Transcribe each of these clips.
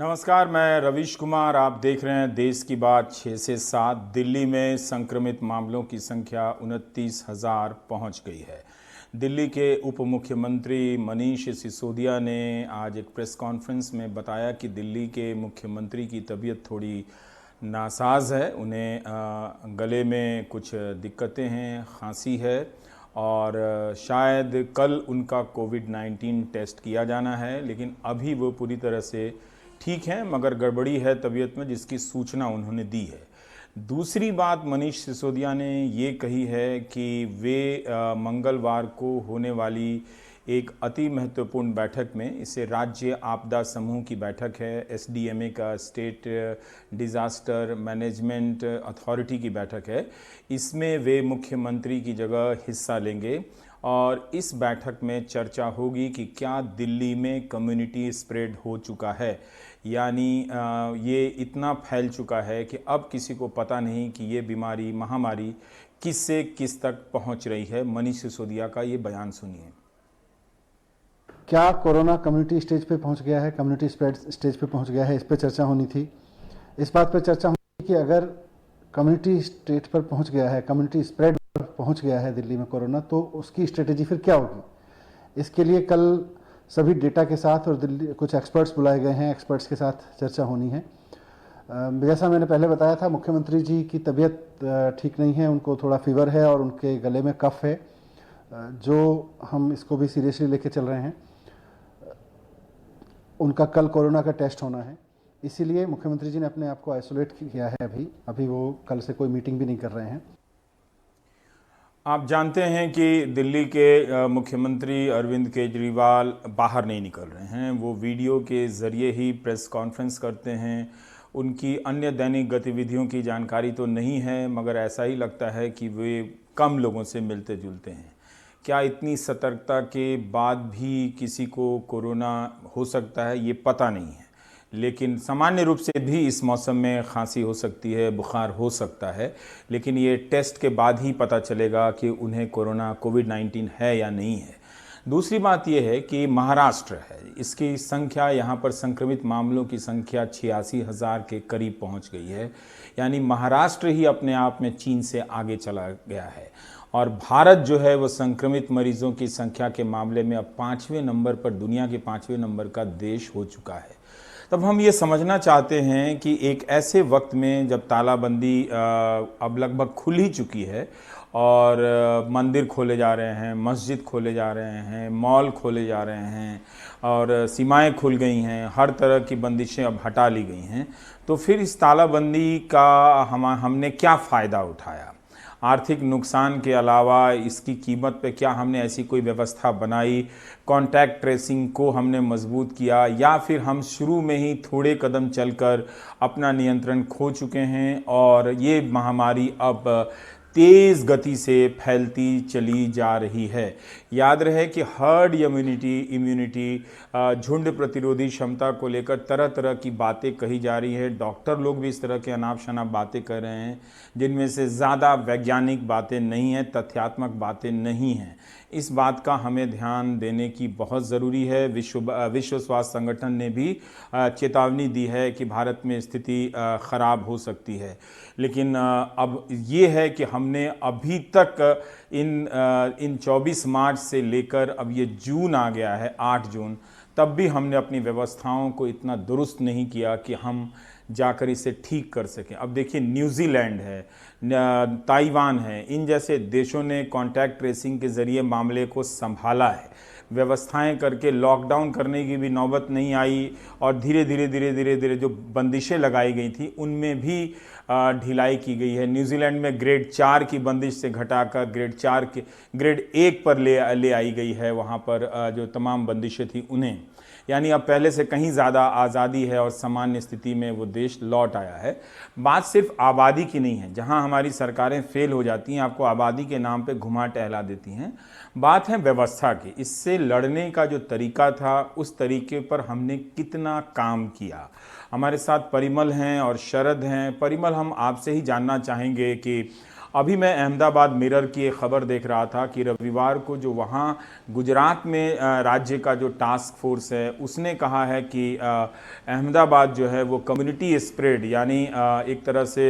नमस्कार, मैं रवीश कुमार। आप देख रहे हैं देश की बात 6 से 7। दिल्ली में संक्रमित मामलों की संख्या 29,000 पहुंच गई है। दिल्ली के उप मुख्यमंत्री मनीष सिसोदिया ने आज एक प्रेस कॉन्फ्रेंस में बताया कि दिल्ली के मुख्यमंत्री की तबीयत थोड़ी नासाज है। उन्हें गले में कुछ दिक्कतें हैं, खांसी है और शायद कल उनका कोविड-19 टेस्ट किया जाना है, लेकिन अभी वो पूरी तरह से ठीक है, मगर गड़बड़ी है तबीयत में, जिसकी सूचना उन्होंने दी है। दूसरी बात मनीष सिसोदिया ने ये कही है कि वे मंगलवार को होने वाली एक अति महत्वपूर्ण बैठक में, इसे राज्य आपदा समूह की बैठक है, एसडीएमए का स्टेट डिज़ास्टर मैनेजमेंट अथॉरिटी की बैठक है, इसमें वे मुख्यमंत्री की जगह हिस्सा लेंगे और इस बैठक में चर्चा होगी कि क्या दिल्ली में कम्युनिटी स्प्रेड हो चुका है, यानी ये इतना फैल चुका है कि अब किसी को पता नहीं कि ये बीमारी, महामारी किस से किस तक पहुंच रही है। मनीष सिसोदिया का ये बयान सुनिए। क्या कोरोना कम्युनिटी स्टेज पे पहुंच गया है, कम्युनिटी स्प्रेड स्टेज पे पहुंच गया है, इस पे चर्चा होनी थी। इस बात पे चर्चा होनी थी कि अगर कम्युनिटी स्टेज पर पहुंच गया है, कम्युनिटी स्प्रेड पर पहुंच गया है दिल्ली में कोरोना, तो उसकी स्ट्रेटेजी फिर क्या होगी। इसके लिए कल सभी डेटा के साथ और दिल्ली कुछ एक्सपर्ट्स बुलाए गए हैं, एक्सपर्ट्स के साथ चर्चा होनी है। जैसा मैंने पहले बताया था, मुख्यमंत्री जी की तबीयत ठीक नहीं है, उनको थोड़ा फीवर है और उनके गले में कफ है, जो हम इसको भी सीरियसली लेके चल रहे हैं। उनका कल कोरोना का टेस्ट होना है, इसीलिए मुख्यमंत्री जी ने अपने आप को आइसोलेट किया है। अभी वो कल से कोई मीटिंग भी नहीं कर रहे हैं। आप जानते हैं कि दिल्ली के मुख्यमंत्री अरविंद केजरीवाल बाहर नहीं निकल रहे हैं। वो वीडियो के ज़रिए ही प्रेस कॉन्फ्रेंस करते हैं। उनकी अन्य दैनिक गतिविधियों की जानकारी तो नहीं है, मगर ऐसा ही लगता है कि वे कम लोगों से मिलते जुलते हैं। क्या इतनी सतर्कता के बाद भी किसी को कोरोना हो सकता है, ये पता नहीं है। लेकिन सामान्य रूप से भी इस मौसम में खांसी हो सकती है, बुखार हो सकता है, लेकिन ये टेस्ट के बाद ही पता चलेगा कि उन्हें कोरोना कोविड-19 है या नहीं है। दूसरी बात यह है कि महाराष्ट्र है, इसकी संख्या, यहाँ पर संक्रमित मामलों की संख्या 86,000 के करीब पहुँच गई है। यानी महाराष्ट्र ही अपने आप में चीन से आगे चला गया है और भारत जो है वो संक्रमित मरीजों की संख्या के मामले में अब 5वें नंबर पर, दुनिया के 5वें नंबर का देश हो चुका है। तब हम ये समझना चाहते हैं कि एक ऐसे वक्त में जब तालाबंदी अब लगभग खुल ही चुकी है और मंदिर खोले जा रहे हैं, मस्जिद खोले जा रहे हैं, मॉल खोले जा रहे हैं और सीमाएं खुल गई हैं, हर तरह की बंदिशें अब हटा ली गई हैं, तो फिर इस तालाबंदी का हमने क्या फ़ायदा उठाया। आर्थिक नुकसान के अलावा इसकी कीमत पे क्या हमने ऐसी कोई व्यवस्था बनाई, कॉन्टैक्ट ट्रेसिंग को हमने मजबूत किया, या फिर हम शुरू में ही थोड़े कदम चलकर अपना नियंत्रण खो चुके हैं और ये महामारी अब तेज़ गति से फैलती चली जा रही है। याद रहे कि हर्ड इम्यूनिटी, झुंड प्रतिरोधी क्षमता को लेकर तरह तरह की बातें कही जा रही है। डॉक्टर लोग भी इस तरह के अनाप शनाप बातें कर रहे हैं, जिनमें से ज़्यादा वैज्ञानिक बातें नहीं हैं, तथ्यात्मक बातें नहीं हैं। इस बात का हमें ध्यान देने की बहुत ज़रूरी है। विश्व स्वास्थ्य संगठन ने भी चेतावनी दी है कि भारत में स्थिति ख़राब हो सकती है, लेकिन अब ये है कि हमने अभी तक इन 24 मार्च से लेकर अब ये जून आ गया है, 8 जून, तब भी हमने अपनी व्यवस्थाओं को इतना दुरुस्त नहीं किया कि हम जाकर इसे ठीक कर सकें। अब देखिए, न्यूजीलैंड है, ताइवान है, इन जैसे देशों ने कॉन्टैक्ट ट्रेसिंग के ज़रिए मामले को संभाला है, व्यवस्थाएं करके लॉकडाउन करने की भी नौबत नहीं आई और धीरे धीरे जो बंदिशें लगाई गई थी उनमें भी ढिलाई की गई है। न्यूजीलैंड में ग्रेड 4 की बंदिश से घटाकर ग्रेड 1 पर ले आई गई है। वहाँ पर जो तमाम बंदिशें थी उन्हें, यानी अब पहले से कहीं ज़्यादा आज़ादी है और सामान्य स्थिति में वो देश लौट आया है। बात सिर्फ आबादी की नहीं है, जहां हमारी सरकारें फेल हो जाती हैं, आपको आबादी के नाम पे घुमा टहला देती हैं। बात है व्यवस्था की। इससे लड़ने का जो तरीका था, उस तरीके पर हमने कितना काम किया। हमारे साथ परिमल हैं और शरद हैं। परिमल, हम आपसे ही जानना चाहेंगे कि अभी मैं अहमदाबाद मिरर की एक खबर देख रहा था कि रविवार को जो वहाँ गुजरात में राज्य का जो टास्क फोर्स है उसने कहा है कि अहमदाबाद जो है वो कम्युनिटी स्प्रेड यानी एक तरह से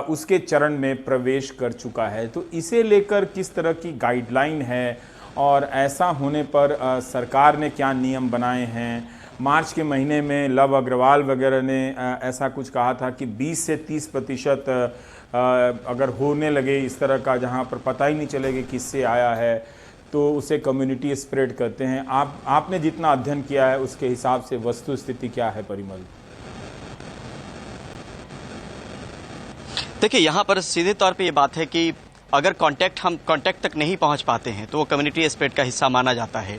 उसके चरण में प्रवेश कर चुका है। तो इसे लेकर किस तरह की गाइडलाइन है और ऐसा होने पर सरकार ने क्या नियम बनाए हैं? मार्च के महीने में लव अग्रवाल वगैरह ने ऐसा कुछ कहा था कि 20 से 30% अगर होने लगे इस तरह का जहां पर पता ही नहीं चलेगा किससे आया है तो उसे कम्युनिटी स्प्रेड करते हैं। आपने जितना अध्ययन किया है उसके हिसाब से वस्तु स्थिति क्या है परिमल? देखिए, यहाँ पर सीधे तौर पे ये बात है कि अगर हम कांटेक्ट तक नहीं पहुंच पाते हैं तो वो कम्युनिटी स्प्रेड का हिस्सा माना जाता है।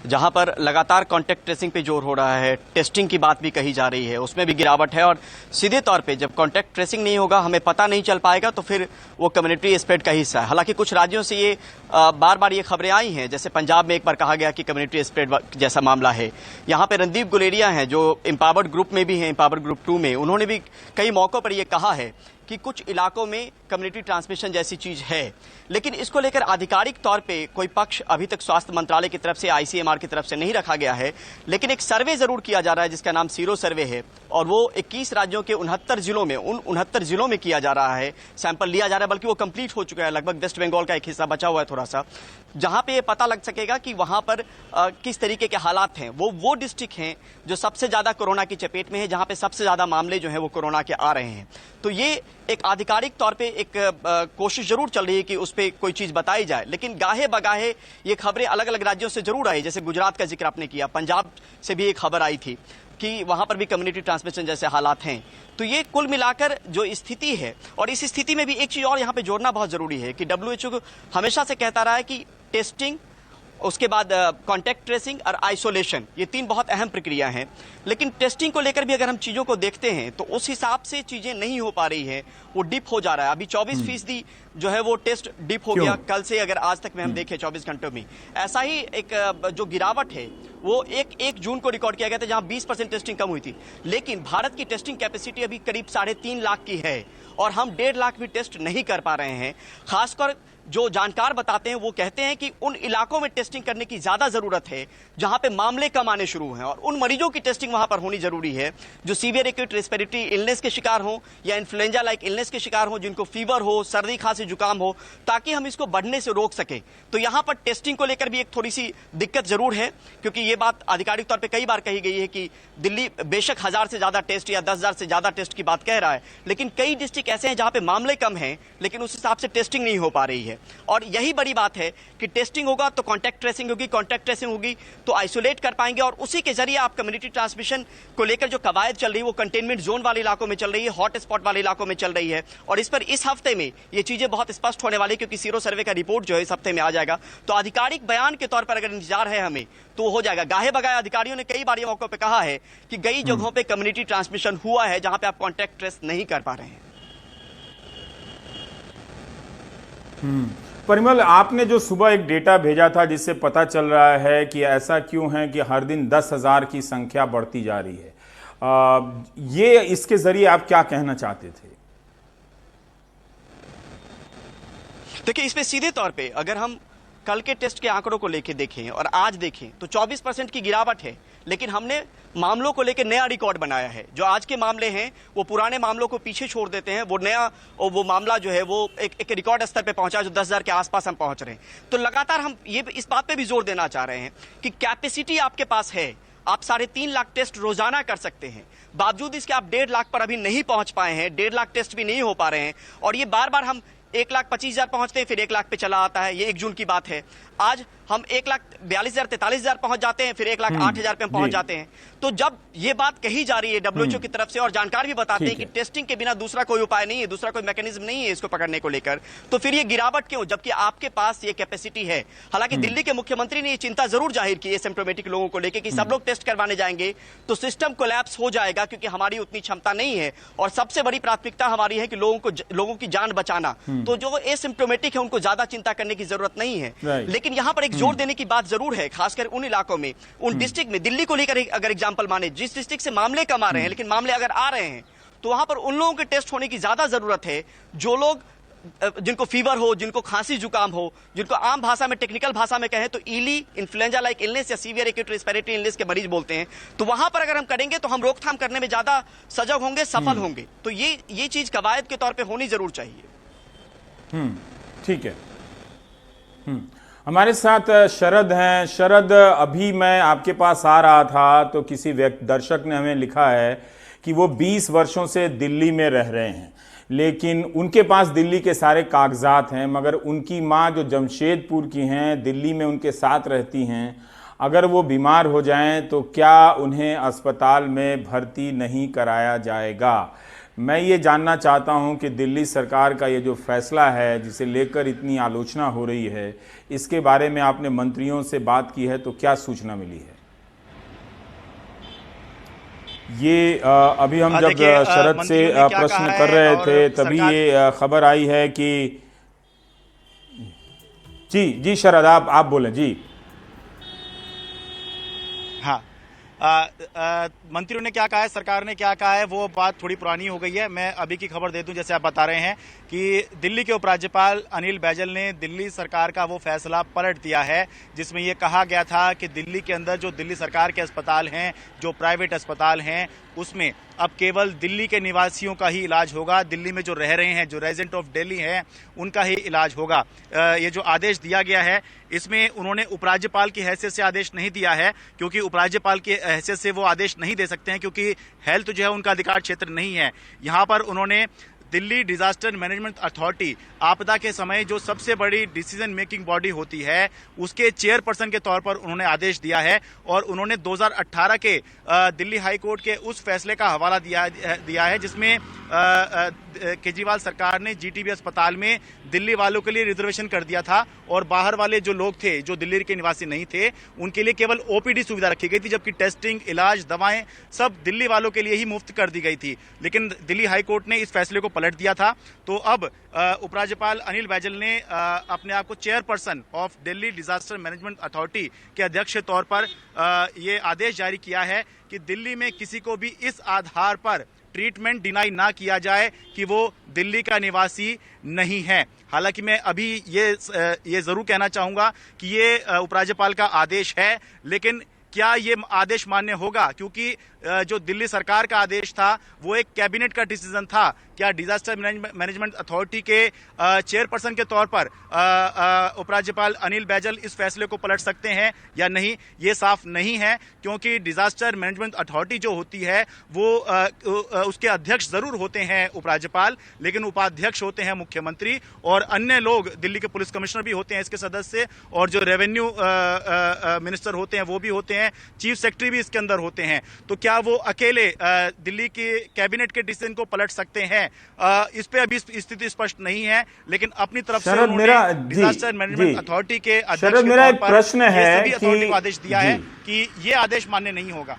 जहां पर लगातार कांटेक्ट ट्रेसिंग पे जोर हो रहा है, टेस्टिंग की बात भी कही जा रही है, उसमें भी गिरावट है। और सीधे तौर पे जब कांटेक्ट ट्रेसिंग नहीं होगा, हमें पता नहीं चल पाएगा, तो फिर वो कम्युनिटी स्प्रेड का हिस्सा है। हालांकि कुछ राज्यों से ये बार बार ये खबरें आई हैं, जैसे पंजाब में एक बार कहा गया कि कम्युनिटी स्प्रेड जैसा मामला है। यहाँ पे रणदीप गुलेरिया हैं जो एम्पावर्ड ग्रुप में भी हैं, एम्पावर्ड ग्रुप 2 में, उन्होंने भी कई मौकों पर यह कहा है कि कुछ इलाकों में कम्युनिटी ट्रांसमिशन जैसी चीज है, लेकिन इसको लेकर आधिकारिक तौर पे कोई पक्ष अभी तक स्वास्थ्य मंत्रालय की तरफ से, आईसीएमआर की तरफ से नहीं रखा गया है। लेकिन एक सर्वे जरूर किया जा रहा है जिसका नाम सीरो सर्वे है, और वो 21 राज्यों के 69 जिलों में, उन 69 जिलों में किया जा रहा है, सैंपल लिया जा रहा है, बल्कि वो कंप्लीट हो चुका है। लगभग वेस्ट बंगाल का एक हिस्सा बचा हुआ है थोड़ा सा, जहां पे ये पता लग सकेगा कि वहां पर किस तरीके के हालात हैं। वो डिस्ट्रिक्ट हैं जो सबसे ज्यादा कोरोना की चपेट में है, जहां पे सबसे ज्यादा मामले जो है वो कोरोना के आ रहे हैं। तो ये एक आधिकारिक तौर पे एक कोशिश जरूर चल रही है कि उस पर कोई चीज बताई जाए, लेकिन गाहे बगाहे ये खबरें अलग अलग राज्यों से जरूर आई। जैसे गुजरात का जिक्र आपने किया, पंजाब से भी एक खबर आई थी कि वहां पर भी कम्युनिटी ट्रांसमिशन जैसे हालात हैं। तो ये कुल मिलाकर जो स्थिति है, और इस स्थिति में भी एक चीज और यहां पे जोड़ना बहुत जरूरी है कि WHO हमेशा से कहता रहा है कि टेस्टिंग, उसके बाद कॉन्टैक्ट ट्रेसिंग और आइसोलेशन, ये 3 बहुत अहम प्रक्रिया हैं। लेकिन टेस्टिंग को लेकर भी अगर हम चीजों को देखते हैं तो उस हिसाब से चीजें नहीं हो पा रही है, वो डिप हो जा रहा है। अभी 24% जो है वो टेस्ट डिप हो गया कल से, अगर आज तक में हम देखें 24 घंटों में। ऐसा ही एक जो गिरावट है वो 1 जून को रिकॉर्ड किया गया था, जहां 20% टेस्टिंग कम हुई थी। लेकिन भारत की टेस्टिंग कैपेसिटी अभी करीब 3.5 लाख की है, और हम 1.5 लाख भी टेस्ट नहीं कर पा रहे हैं। खासकर जो जानकार बताते हैं वो कहते हैं कि उन इलाकों में टेस्टिंग करने की ज्यादा जरूरत है जहां पे मामले कम आने शुरू हैं, और उन मरीजों की टेस्टिंग वहां पर होनी जरूरी है जो सीवियर एक्यूट रेस्पिरेटरी इलनेस के शिकार हो या इन्फ्लुएंजा लाइक इलनेस के शिकार हो, जिनको फीवर हो, सर्दी खांसी जुकाम हो, ताकि हम इसको बढ़ने से रोक सके। तो यहां पर टेस्टिंग को लेकर भी एक थोड़ी सी दिक्कत जरूर है, क्योंकि ये बात आधिकारिक तौर पर कई बार कही गई है कि दिल्ली बेशक 1000 से ज्यादा टेस्ट या 10,000 से ज्यादा टेस्ट की बात कह रहा है, लेकिन कई डिस्ट्रिक्ट ऐसे हैं जहां पे मामले कम हैं लेकिन उस हिसाब से टेस्टिंग नहीं हो पा रही है। और यही बड़ी बात है कि टेस्टिंग होगा तो कॉन्टैक्ट ट्रेसिंग होगी, कॉन्टैक्ट ट्रेसिंग होगी तो आइसोलेट कर पाएंगे, और उसी के जरिए आप कम्युनिटी ट्रांसमिशन को लेकर जो कवायद चल रही है वो कंटेनमेंट जोन वाले इलाकों में चल रही है, हॉट स्पॉट वाले इलाकों में चल रही है। और इस पर इस हफ्ते में ये चीजें बहुत स्पष्ट होने वाली, क्योंकि सीरो सर्वे का रिपोर्ट जो है इस हफ्ते में आ जाएगा। तो आधिकारिक बयान के तौर पर अगर इंतजार है हमें तो हो जाएगा। गाहे बगाए अधिकारियों ने कई बार ये मौकों पर कहा है कि कई जगहों पर कम्युनिटी ट्रांसमिशन हुआ है जहां पे आप कॉन्टैक्ट ट्रेस नहीं कर पा रहे हैं। परिमल, आपने जो सुबह एक डेटा भेजा था जिससे पता चल रहा है कि ऐसा क्यों है कि हर दिन 10,000 की संख्या बढ़ती जा रही है, ये इसके जरिए आप क्या कहना चाहते थे? देखिए, इस पे सीधे तौर पे अगर हम कल के टेस्ट के आंकड़ों को लेकर देखें और आज देखें तो 24% की गिरावट है, लेकिन हमने मामलों को लेकर नया रिकॉर्ड बनाया है। जो आज के मामले हैं वो पुराने मामलों को पीछे छोड़ देते हैं, वो नया वो मामला जो है वो एक रिकॉर्ड स्तर पे पहुंचा, जो 10,000 के आसपास हम पहुंच रहे हैं। तो लगातार हम ये इस बात पे भी जोर देना चाह रहे हैं कि कैपेसिटी आपके पास है, आप 3.5 लाख टेस्ट रोजाना कर सकते हैं, बावजूद इसके आप 1.5 लाख पर अभी नहीं पहुंच पाए हैं, 1.5 लाख टेस्ट भी नहीं हो पा रहे हैं। और ये बार बार हम 1,25,000 पहुंचते हैं, फिर 1 लाख पे चला आता है। ये 1 जून की बात है। आज हम 1,42,000 43,000 पहुंच जाते हैं, फिर 1,08,000 पे हम पहुंच जाते हैं। तो जब ये बात कही जा रही है WHO की तरफ से, और जानकार भी बताते हैं कि टेस्टिंग के बिना दूसरा कोई उपाय नहीं है, दूसरा कोई मैकेनिज्म नहीं है इसको पकड़ने को लेकर, तो फिर ये गिरावट क्यों, जबकि आपके पास ये कैपेसिटी है। हालांकि दिल्ली के मुख्यमंत्री ने ये चिंता जरूर जाहिर की एसिम्प्टोमेटिक लोगों को लेकर कि सब लोग टेस्ट करवाने जाएंगे तो सिस्टम कोलैप्स हो जाएगा, क्योंकि हमारी उतनी क्षमता नहीं है, और सबसे बड़ी प्राथमिकता हमारी है कि लोगों की जान बचाना। तो जो एसिम्प्टोमेटिक है उनको ज्यादा चिंता करने की जरूरत नहीं है। लेकिन यहां पर एक जोर देने की बात जरूर है, खासकर उन इलाकों में, उन डिस्ट्रिक्ट में। दिल्ली को लेकर अगर एग्जांपल माने, जिस डिस्ट्रिक्ट से मामले कम आ रहे हैं, लेकिन मामले अगर आ रहे हैं तो वहां पर उन लोगों के टेस्ट होने की ज्यादा जरूरत है जो लोग जिनको फीवर हो, जिनको खांसी जुकाम हो, जिनको आम भाषा में, टेक्निकल भाषा में कहें तो ईली, इन्फ्लुएंजा लाइक इलनेस या सीवियर एक्यूट रेस्पिरेटरी इलनेस के मरीज बोलते हैं, तो वहां पर अगर हम करेंगे तो हम रोकथाम करने में ज्यादा सजग होंगे, सफल होंगे। तो ये चीज कवायद के तौर पे होनी जरूर चाहिए। ठीक है। हमारे साथ शरद हैं। शरद, अभी मैं आपके पास आ रहा था तो किसी दर्शक ने हमें लिखा है कि वो 20 वर्षों से दिल्ली में रह रहे हैं, लेकिन उनके पास दिल्ली के सारे कागजात हैं, मगर उनकी माँ जो जमशेदपुर की हैं, दिल्ली में उनके साथ रहती हैं, अगर वो बीमार हो जाएं तो क्या उन्हें अस्पताल में भर्ती नहीं कराया जाएगा? मैं ये जानना चाहता हूं कि दिल्ली सरकार का ये जो फैसला है, जिसे लेकर इतनी आलोचना हो रही है, इसके बारे में आपने मंत्रियों से बात की है तो क्या सूचना मिली है? ये अभी हम जब शरद से प्रश्न कर रहे थे तभी ये खबर आई है कि जी शरद, आप बोलें जी। हाँ, मंत्रियों ने क्या कहा है, सरकार ने क्या कहा है, वो बात थोड़ी पुरानी हो गई है। मैं अभी की खबर दे दूं, जैसे आप बता रहे हैं कि दिल्ली के उपराज्यपाल अनिल बैजल ने दिल्ली सरकार का वो फैसला पलट दिया है जिसमें ये कहा गया था कि दिल्ली के अंदर जो दिल्ली सरकार के अस्पताल हैं, जो प्राइवेट अस्पताल हैं, उसमें अब केवल दिल्ली के निवासियों का ही इलाज होगा। दिल्ली में जो रह रहे हैं, जो रेजिडेंट ऑफ दिल्ली हैं, उनका ही इलाज होगा। ये जो आदेश दिया गया है, इसमें उन्होंने उपराज्यपाल की हैसियत से आदेश नहीं दिया है, क्योंकि उपराज्यपाल की हैसियत से वो आदेश नहीं दे सकते हैं, क्योंकि हेल्थ जो है उनका अधिकार क्षेत्र नहीं है। यहाँ पर उन्होंने दिल्ली डिजास्टर मैनेजमेंट अथॉरिटी, आपदा के समय जो सबसे बड़ी डिसीजन मेकिंग बॉडी होती है, उसके चेयरपर्सन के तौर पर उन्होंने आदेश दिया है। और उन्होंने 2018 के दिल्ली हाई कोर्ट के उस फैसले का हवाला दिया है जिसमें केजरीवाल सरकार ने जीटीबी अस्पताल में दिल्ली वालों के लिए रिजर्वेशन कर दिया था और बाहर वाले जो लोग थे, जो दिल्ली के निवासी नहीं थे, उनके लिए केवल ओपीडी सुविधा रखी गई थी, जबकि टेस्टिंग, इलाज, दवाएं सब दिल्ली वालों के लिए ही मुफ्त कर दी गई थी। लेकिन दिल्ली हाई कोर्ट ने इस फैसले को पलट दिया था। तो अब उपराज्यपाल अनिल बैजल ने अपने आप को chairperson of Delhi disaster management authority के अध्यक्ष के तौर पर ये आदेश जारी किया है कि दिल्ली में किसी को भी इस आधार पर ट्रीटमेंट डिनाई ना किया जाए कि वो दिल्ली का निवासी नहीं है। हालांकि मैं अभी ये जरूर कहना चाहूंगा कि ये उपराज्यपाल का आदेश है, लेकिन क्या ये आदेश मान्य होगा? क्योंकि जो दिल्ली सरकार का आदेश था वो एक कैबिनेट का डिसीजन था। क्या डिजास्टर मैनेजमेंट अथॉरिटी के चेयरपर्सन के तौर पर उपराज्यपाल अनिल बैजल इस फैसले को पलट सकते हैं या नहीं, ये साफ नहीं है, क्योंकि डिजास्टर मैनेजमेंट अथॉरिटी जो होती है वो उसके अध्यक्ष जरूर होते हैं उपराज्यपाल, लेकिन उपाध्यक्ष होते हैं मुख्यमंत्री, और अन्य लोग दिल्ली के पुलिस कमिश्नर भी होते हैं इसके सदस्य, और जो रेवेन्यू मिनिस्टर होते हैं वो भी होते हैं, चीफ सेक्रेटरी भी इसके अंदर होते हैं। तो क्या वो अकेले दिल्ली के कैबिनेट के डिसीजन को पलट सकते हैं? इस पे अभी स्थिति स्पष्ट नहीं है, लेकिन अपनी तरफ से डिजास्टर मैनेजमेंट अथॉरिटी के अध्यक्ष मेरा एक प्रश्न है कि आदेश दिया है कि ये आदेश मान्य नहीं होगा।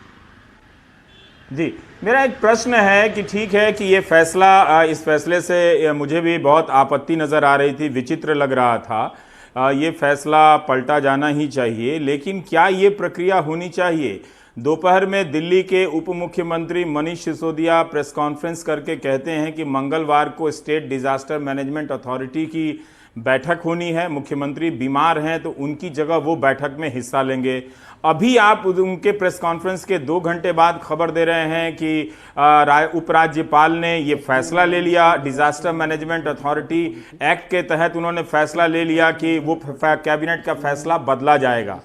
जी, मेरा एक प्रश्न है कि ठीक है कि ये फैसला, इस फैसले से मुझे भी बहुत आपत्ति नजर आ रही थी, विचित्र लग रहा था। ये फैसला पलटा जाना ही चाहिए, लेकिन क्या ये प्रक्रिया होनी चाहिए? दोपहर में दिल्ली के उप मुख्यमंत्री मनीष सिसोदिया प्रेस कॉन्फ्रेंस करके कहते हैं कि मंगलवार को स्टेट डिजास्टर मैनेजमेंट अथॉरिटी की बैठक होनी है, मुख्यमंत्री बीमार हैं तो उनकी जगह वो बैठक में हिस्सा लेंगे। अभी आप उनके प्रेस कॉन्फ्रेंस के 2 घंटे बाद खबर दे रहे हैं कि उपराज्यपाल ने ये फैसला ले लिया, डिजास्टर मैनेजमेंट अथॉरिटी एक्ट के तहत उन्होंने फैसला ले लिया कि वो कैबिनेट का फैसला बदला जाएगा।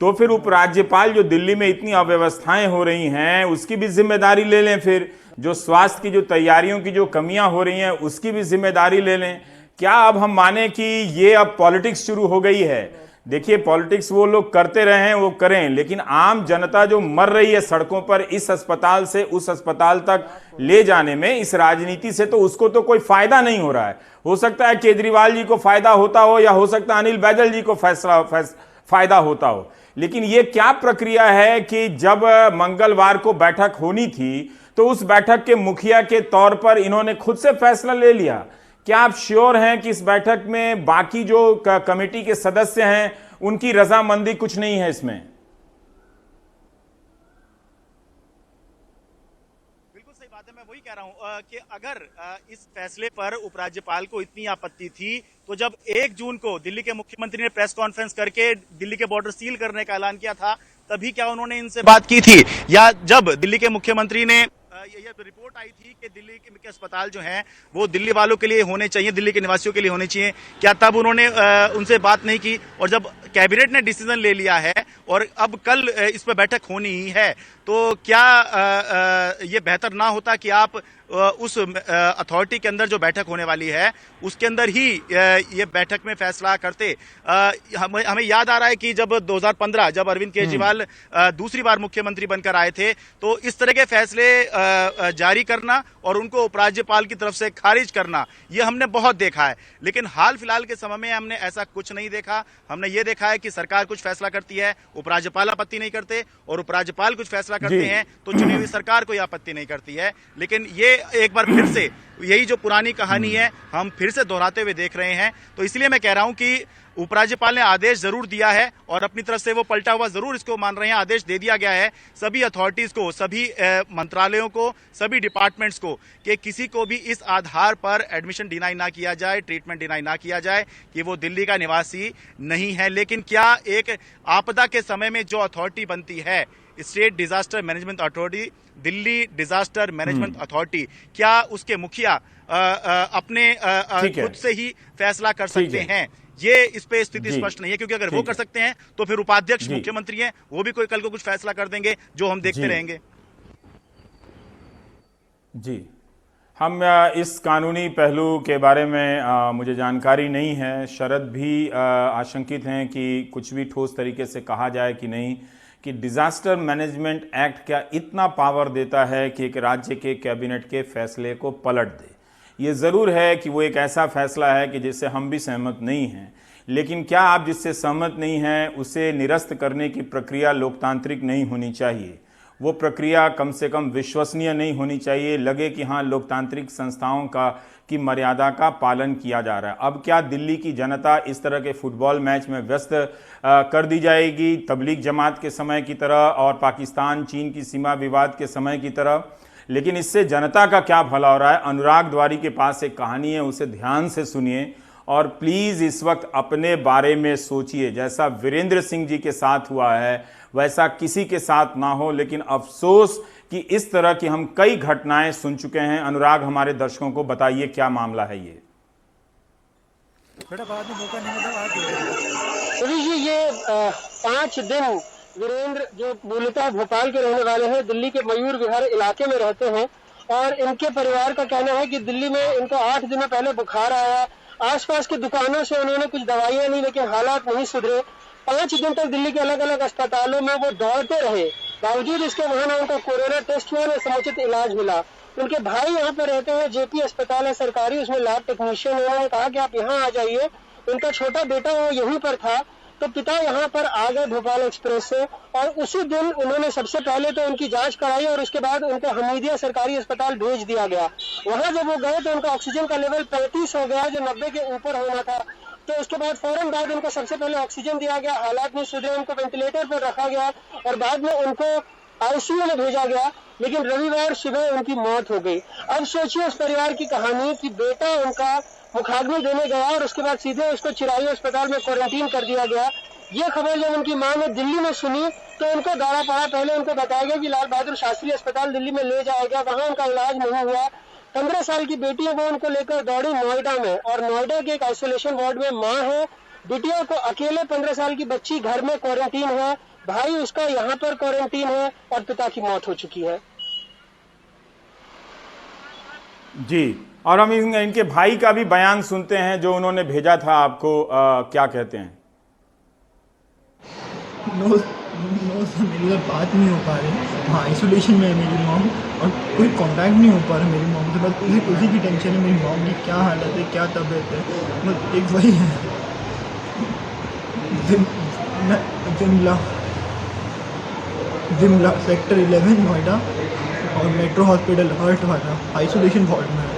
तो फिर उपराज्यपाल, जो दिल्ली में इतनी अव्यवस्थाएं हो रही हैं, उसकी भी जिम्मेदारी ले लें, फिर जो स्वास्थ्य की जो तैयारियों की जो कमियां हो रही हैं उसकी भी जिम्मेदारी ले लें। क्या अब हम माने कि ये अब पॉलिटिक्स शुरू हो गई है? देखिए, पॉलिटिक्स वो लोग करते रहे हैं, वो करें, लेकिन आम जनता जो मर रही है सड़कों पर, इस अस्पताल से उस अस्पताल तक ले जाने में, इस राजनीति से तो उसको तो कोई फायदा नहीं हो रहा है। हो सकता है केजरीवाल जी को फायदा होता हो, या हो सकता है अनिल बैजल जी को फायदा होता हो, लेकिन ये क्या प्रक्रिया है कि जब मंगलवार को बैठक होनी थी तो उस बैठक के मुखिया के तौर पर इन्होंने खुद से फैसला ले लिया। क्या आप श्योर हैं कि इस बैठक में बाकी जो कमेटी के सदस्य हैं उनकी रजामंदी कुछ नहीं है इसमें? बिल्कुल सही बात बात है, मैं वही कह रहा हूँ कि अगर इस फैसले पर उपराज्यपाल को इतनी आपत्ति थी तो जब 1 जून को दिल्ली के मुख्यमंत्री ने प्रेस कॉन्फ्रेंस करके दिल्ली के बॉर्डर सील करने का ऐलान किया था, तभी क्या उन्होंने इनसे बात की थी? या जब दिल्ली के मुख्यमंत्री ने ये रिपोर्ट आई थी कि दिल्ली के अस्पताल जो हैं वो दिल्ली वालों के लिए होने चाहिए, दिल्ली के निवासियों के लिए होने चाहिए, क्या तब उन्होंने उनसे बात नहीं की? और जब कैबिनेट ने डिसीजन ले लिया है और अब कल इस पर बैठक होनी ही है, तो क्या ये बेहतर ना होता कि आप उस अथॉरिटी के अंदर जो बैठक होने वाली है उसके अंदर ही ये बैठक में फैसला करते? हमें याद आ रहा है कि जब 2015 जब अरविंद केजरीवाल दूसरी बार मुख्यमंत्री बनकर आए थे तो इस तरह के फैसले जारी करना और उनको उपराज्यपाल की तरफ से खारिज करना ये हमने बहुत देखा है, लेकिन हाल फिलहाल के समय में हमने ऐसा कुछ नहीं देखा। हमने ये देखा है कि सरकार कुछ फैसला करती है, उपराज्यपाल आपत्ति नहीं करते, और उपराज्यपाल कुछ फैसला करते हैं तो चुनी हुई सरकार कोई आपत्ति नहीं करती है। लेकिन ये एक बार फिर से यही जो पुरानी कहानी है हम फिर से दोहराते हुए देख रहे हैं। तो इसलिए मैं कह रहा हूं कि उपराज्यपाल ने आदेश जरूर दिया है और अपनी तरफ से वो पलटा हुआ जरूर इसको मान रहे हैं। आदेश दे दिया गया है सभी अथॉरिटीज को, सभी मंत्रालयों को, सभी डिपार्टमेंट्स को कि किसी को भी इस आधार पर एडमिशन डिनाई ना किया जाए, ट्रीटमेंट डिनाई ना किया जाए कि वो दिल्ली का निवासी नहीं है। लेकिन क्या एक आपदा के समय में जो अथॉरिटी बनती है, state disaster management authority, Delhi disaster management authority, क्या उसके मुखिया अपने खुद से ही फैसला कर सकते हैं? ये इस पे स्थिति स्पष्ट नहीं है, क्योंकि अगर वो कर सकते हैं तो फिर उपाध्यक्ष मुख्यमंत्री हैं, वो भी कोई कल को कुछ फैसला कर देंगे जो हम देखते रहेंगे। जी, हम इस कानूनी पहलू के बारे में मुझे जानकारी नहीं है। शरद भी आशंकित हैं कि कुछ भी ठोस तरीके से कहा जाए कि नहीं, कि डिजास्टर मैनेजमेंट एक्ट क्या इतना पावर देता है कि एक राज्य के कैबिनेट के फैसले को पलट दे। ये ज़रूर है कि वो एक ऐसा फैसला है कि जिससे हम भी सहमत नहीं हैं, लेकिन क्या आप जिससे सहमत नहीं हैं उसे निरस्त करने की प्रक्रिया लोकतांत्रिक नहीं होनी चाहिए? वो प्रक्रिया कम से कम विश्वसनीय नहीं होनी चाहिए, लगे कि हाँ लोकतांत्रिक संस्थाओं की मर्यादा का पालन किया जा रहा है। अब क्या दिल्ली की जनता इस तरह के फुटबॉल मैच में व्यस्त कर दी जाएगी तबलीग जमात के समय की तरह और पाकिस्तान चीन की सीमा विवाद के समय की तरह? लेकिन इससे जनता का क्या भला हो रहा है? अनुराग द्वारी के पास एक कहानी है, उसे ध्यान से सुनिए और प्लीज़ इस वक्त अपने बारे में सोचिए। जैसा वीरेंद्र सिंह जी के साथ हुआ है वैसा किसी के साथ ना हो, लेकिन अफसोस कि इस तरह की हम कई घटनाएं सुन चुके हैं। अनुराग, हमारे दर्शकों को बताइए क्या मामला है ये। ये 5 दिन वीरेंद्र जो मूलतः भोपाल के रहने वाले हैं, दिल्ली के मयूर विहार इलाके में रहते हैं, और इनके परिवार का कहना है कि दिल्ली में इनको 8 दिनों पहले बुखार आया। आसपास की दुकानों से उन्होंने कुछ दवाइयां ली, लेकिन हालात नहीं सुधरे। 5 दिन तक दिल्ली के अलग अलग अस्पतालों में वो दौड़ते रहे, बावजूद इसके वहां ना उनका कोरोना टेस्ट हुआ, ना समुचित इलाज मिला। उनके भाई यहाँ पर रहते हैं, जेपी अस्पताल है सरकारी, उसमें लैब टेक्नीशियन है। उन्होंने कहा कि आप यहाँ आ जाइए। उनका छोटा बेटा वो यहीं पर था, तो पिता यहाँ पर आ गए भोपाल एक्सप्रेस से, और उसी दिन उन्होंने सबसे पहले तो उनकी जांच कराई और उसके बाद उनको हमीदिया सरकारी अस्पताल भेज दिया गया। वहां जब वो गए तो उनका ऑक्सीजन का लेवल 35 हो गया, जो 90 के ऊपर होना था। तो उसके बाद फौरन बाद उनको सबसे पहले ऑक्सीजन दिया गया, हालात नहीं सुधरे, उनको वेंटिलेटर पर रखा गया और बाद में उनको आईसीयू में भेजा गया। लेकिन रविवार सुबह उनकी मौत हो गई। अब सोचिए उस परिवार की कहानी कि बेटा उनका मुखाग्नि देने गया और उसके बाद सीधे उसको चिरायू अस्पताल में क्वारंटीन कर दिया गया। ये खबर जब उनकी मां ने दिल्ली में सुनी तो उनको दौड़ा पड़ा। पहले उनको बताया गया कि लाल बहादुर शास्त्री अस्पताल दिल्ली में ले जाया गया, वहां उनका इलाज नहीं हुआ। 15 साल की बेटी है, वो उनको लेकर दौड़ी नोएडा में, और नोएडा के एक आइसोलेशन वार्ड में माँ है, बिटिया को अकेले 15 साल की बच्ची घर में क्वारंटीन है, भाई उसका यहाँ पर क्वारंटीन है, और पिता की मौत हो चुकी है। जी, और हम इनके भाई का भी बयान सुनते हैं जो उन्होंने भेजा था आपको। क्या कहते हैं? नो सर, मेरी तो बात नहीं हो पा रही। हाँ, आइसोलेशन में है मेरी मॉम और कोई कांटेक्ट नहीं हो पा रहा मेरी मॉम से। बस उसी की टेंशन है, मेरी मॉम की क्या हालत है, क्या तबीयत है। बस एक वही है, विमला सेक्टर 11 नोएडा और मेट्रो हॉस्पिटल हर्ट वाला आइसोलेशन वार्ड में।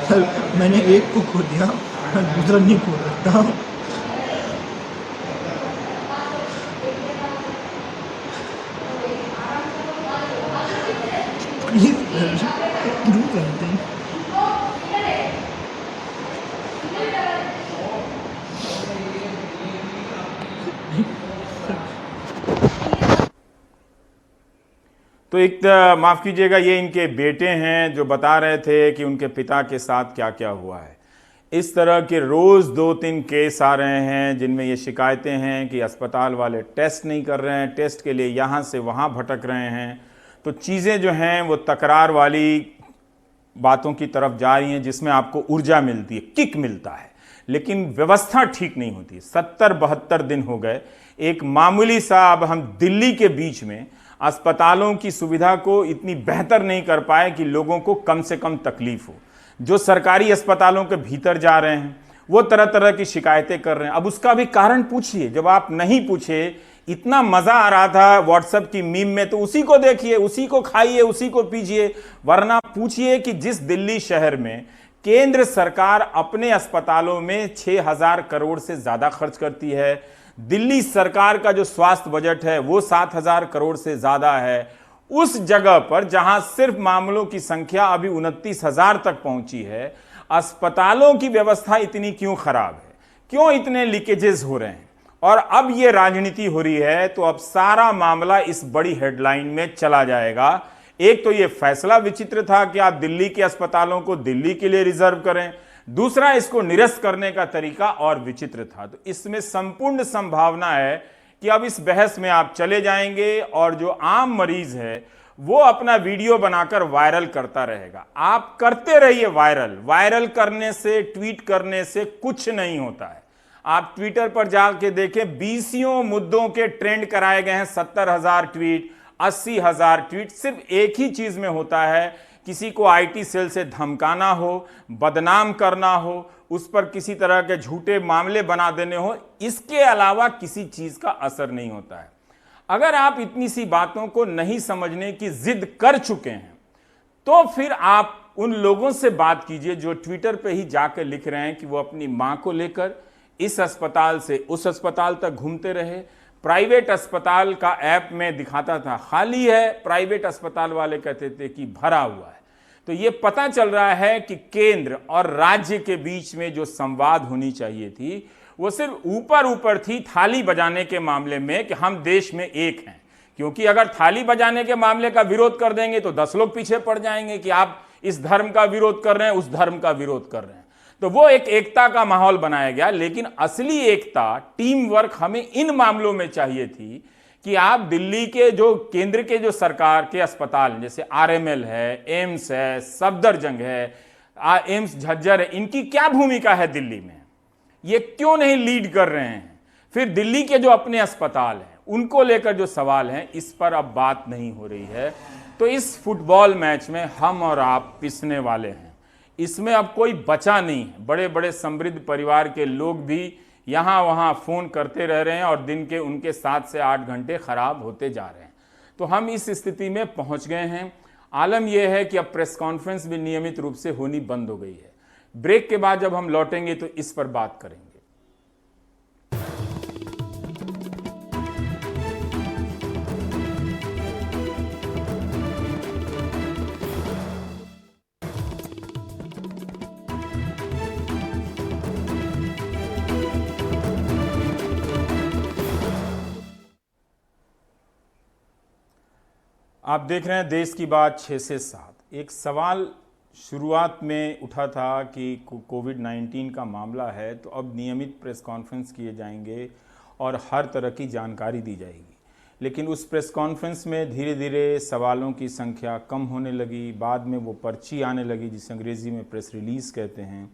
सर मैंने एक को खो दिया, दूसरा नहीं खोल सकता। Please sir, do something. तो एक माफ़ कीजिएगा, ये इनके बेटे हैं जो बता रहे थे कि उनके पिता के साथ क्या क्या हुआ है। इस तरह के रोज़ 2-3 केस आ रहे हैं जिनमें ये शिकायतें हैं कि अस्पताल वाले टेस्ट नहीं कर रहे हैं, टेस्ट के लिए यहाँ से वहाँ भटक रहे हैं। तो चीज़ें जो हैं वो तकरार वाली बातों की तरफ जा रही हैं जिसमें आपको ऊर्जा मिलती है, किक मिलता है, लेकिन व्यवस्था ठीक नहीं होती। 70-72 दिन हो गए, एक मामूली सा अब हम दिल्ली के बीच में अस्पतालों की सुविधा को इतनी बेहतर नहीं कर पाए कि लोगों को कम से कम तकलीफ हो। जो सरकारी अस्पतालों के भीतर जा रहे हैं वो तरह तरह की शिकायतें कर रहे हैं। अब उसका भी कारण पूछिए, जब आप नहीं पूछे, इतना मजा आ रहा था व्हाट्सएप की मीम में, तो उसी को देखिए, उसी को खाइए, उसी को पीजिए। वरना पूछिए कि जिस दिल्ली शहर में केंद्र सरकार अपने अस्पतालों में 6,000 करोड़ से ज्यादा खर्च करती है, दिल्ली सरकार का जो स्वास्थ्य बजट है वो 7,000 करोड़ से ज्यादा है, उस जगह पर जहां सिर्फ मामलों की संख्या अभी 29,000 तक पहुंची है, अस्पतालों की व्यवस्था इतनी क्यों खराब है, क्यों इतने लीकेजेस हो रहे हैं? और अब ये राजनीति हो रही है, तो अब सारा मामला इस बड़ी हेडलाइन में चला जाएगा। एक तो ये फैसला विचित्र था कि आप दिल्ली के अस्पतालों को दिल्ली के लिए रिजर्व करें, दूसरा इसको निरस्त करने का तरीका और विचित्र था। तो इसमें संपूर्ण संभावना है कि अब इस बहस में आप चले जाएंगे और जो आम मरीज है वो अपना वीडियो बनाकर वायरल करता रहेगा। आप करते रहिए वायरल, वायरल करने से, ट्वीट करने से कुछ नहीं होता है। आप ट्विटर पर जाके देखें, 20 मुद्दों के ट्रेंड कराए गए हैं, 70,000 ट्वीट, 80,000 ट्वीट। सिर्फ एक ही चीज में होता है, किसी को आईटी सेल से धमकाना हो, बदनाम करना हो, उस पर किसी तरह के झूठे मामले बना देने हो, इसके अलावा किसी चीज का असर नहीं होता है। अगर आप इतनी सी बातों को नहीं समझने की जिद कर चुके हैं तो फिर आप उन लोगों से बात कीजिए जो ट्विटर पे ही जाकर लिख रहे हैं कि वो अपनी मां को लेकर इस अस्पताल से उस अस्पताल तक घूमते रहे। प्राइवेट अस्पताल का ऐप में दिखाता था खाली है, प्राइवेट अस्पताल वाले कहते थे कि भरा हुआ है। तो ये पता चल रहा है कि केंद्र और राज्य के बीच में जो संवाद होनी चाहिए थी वो सिर्फ ऊपर ऊपर थी, थाली बजाने के मामले में कि हम देश में एक हैं। क्योंकि अगर थाली बजाने के मामले का विरोध कर देंगे तो 10 लोग पीछे पड़ जाएंगे कि आप इस धर्म का विरोध कर रहे हैं, उस धर्म का विरोध कर रहे हैं। तो वो एक एकता का माहौल बनाया गया, लेकिन असली एकता, टीम वर्क हमें इन मामलों में चाहिए थी कि आप दिल्ली के जो केंद्र के जो सरकार के अस्पताल जैसे आरएमएल है, एम्स है, सफदरजंग है, एम्स झज्जर है, इनकी क्या भूमिका है दिल्ली में, ये क्यों नहीं लीड कर रहे हैं? फिर दिल्ली के जो अपने अस्पताल हैं उनको लेकर जो सवाल हैं, इस पर अब बात नहीं हो रही है। तो इस फुटबॉल मैच में हम और आप पिसने वाले हैं, इसमें अब कोई बचा नहीं है। बड़े बड़े समृद्ध परिवार के लोग भी यहाँ वहाँ फ़ोन करते रह रहे हैं और दिन के उनके 7 से 8 घंटे खराब होते जा रहे हैं। तो हम इस स्थिति में पहुँच गए हैं। आलम यह है कि अब प्रेस कॉन्फ्रेंस भी नियमित रूप से होनी बंद हो गई है। ब्रेक के बाद जब हम लौटेंगे तो इस पर बात करेंगे। आप देख रहे हैं देश की बात 6 से 7। एक सवाल शुरुआत में उठा था कि कोविड-19 का मामला है तो अब नियमित प्रेस कॉन्फ्रेंस किए जाएंगे और हर तरह की जानकारी दी जाएगी। लेकिन उस प्रेस कॉन्फ्रेंस में धीरे धीरे सवालों की संख्या कम होने लगी, बाद में वो पर्ची आने लगी जिसे अंग्रेज़ी में प्रेस रिलीज़ कहते हैं,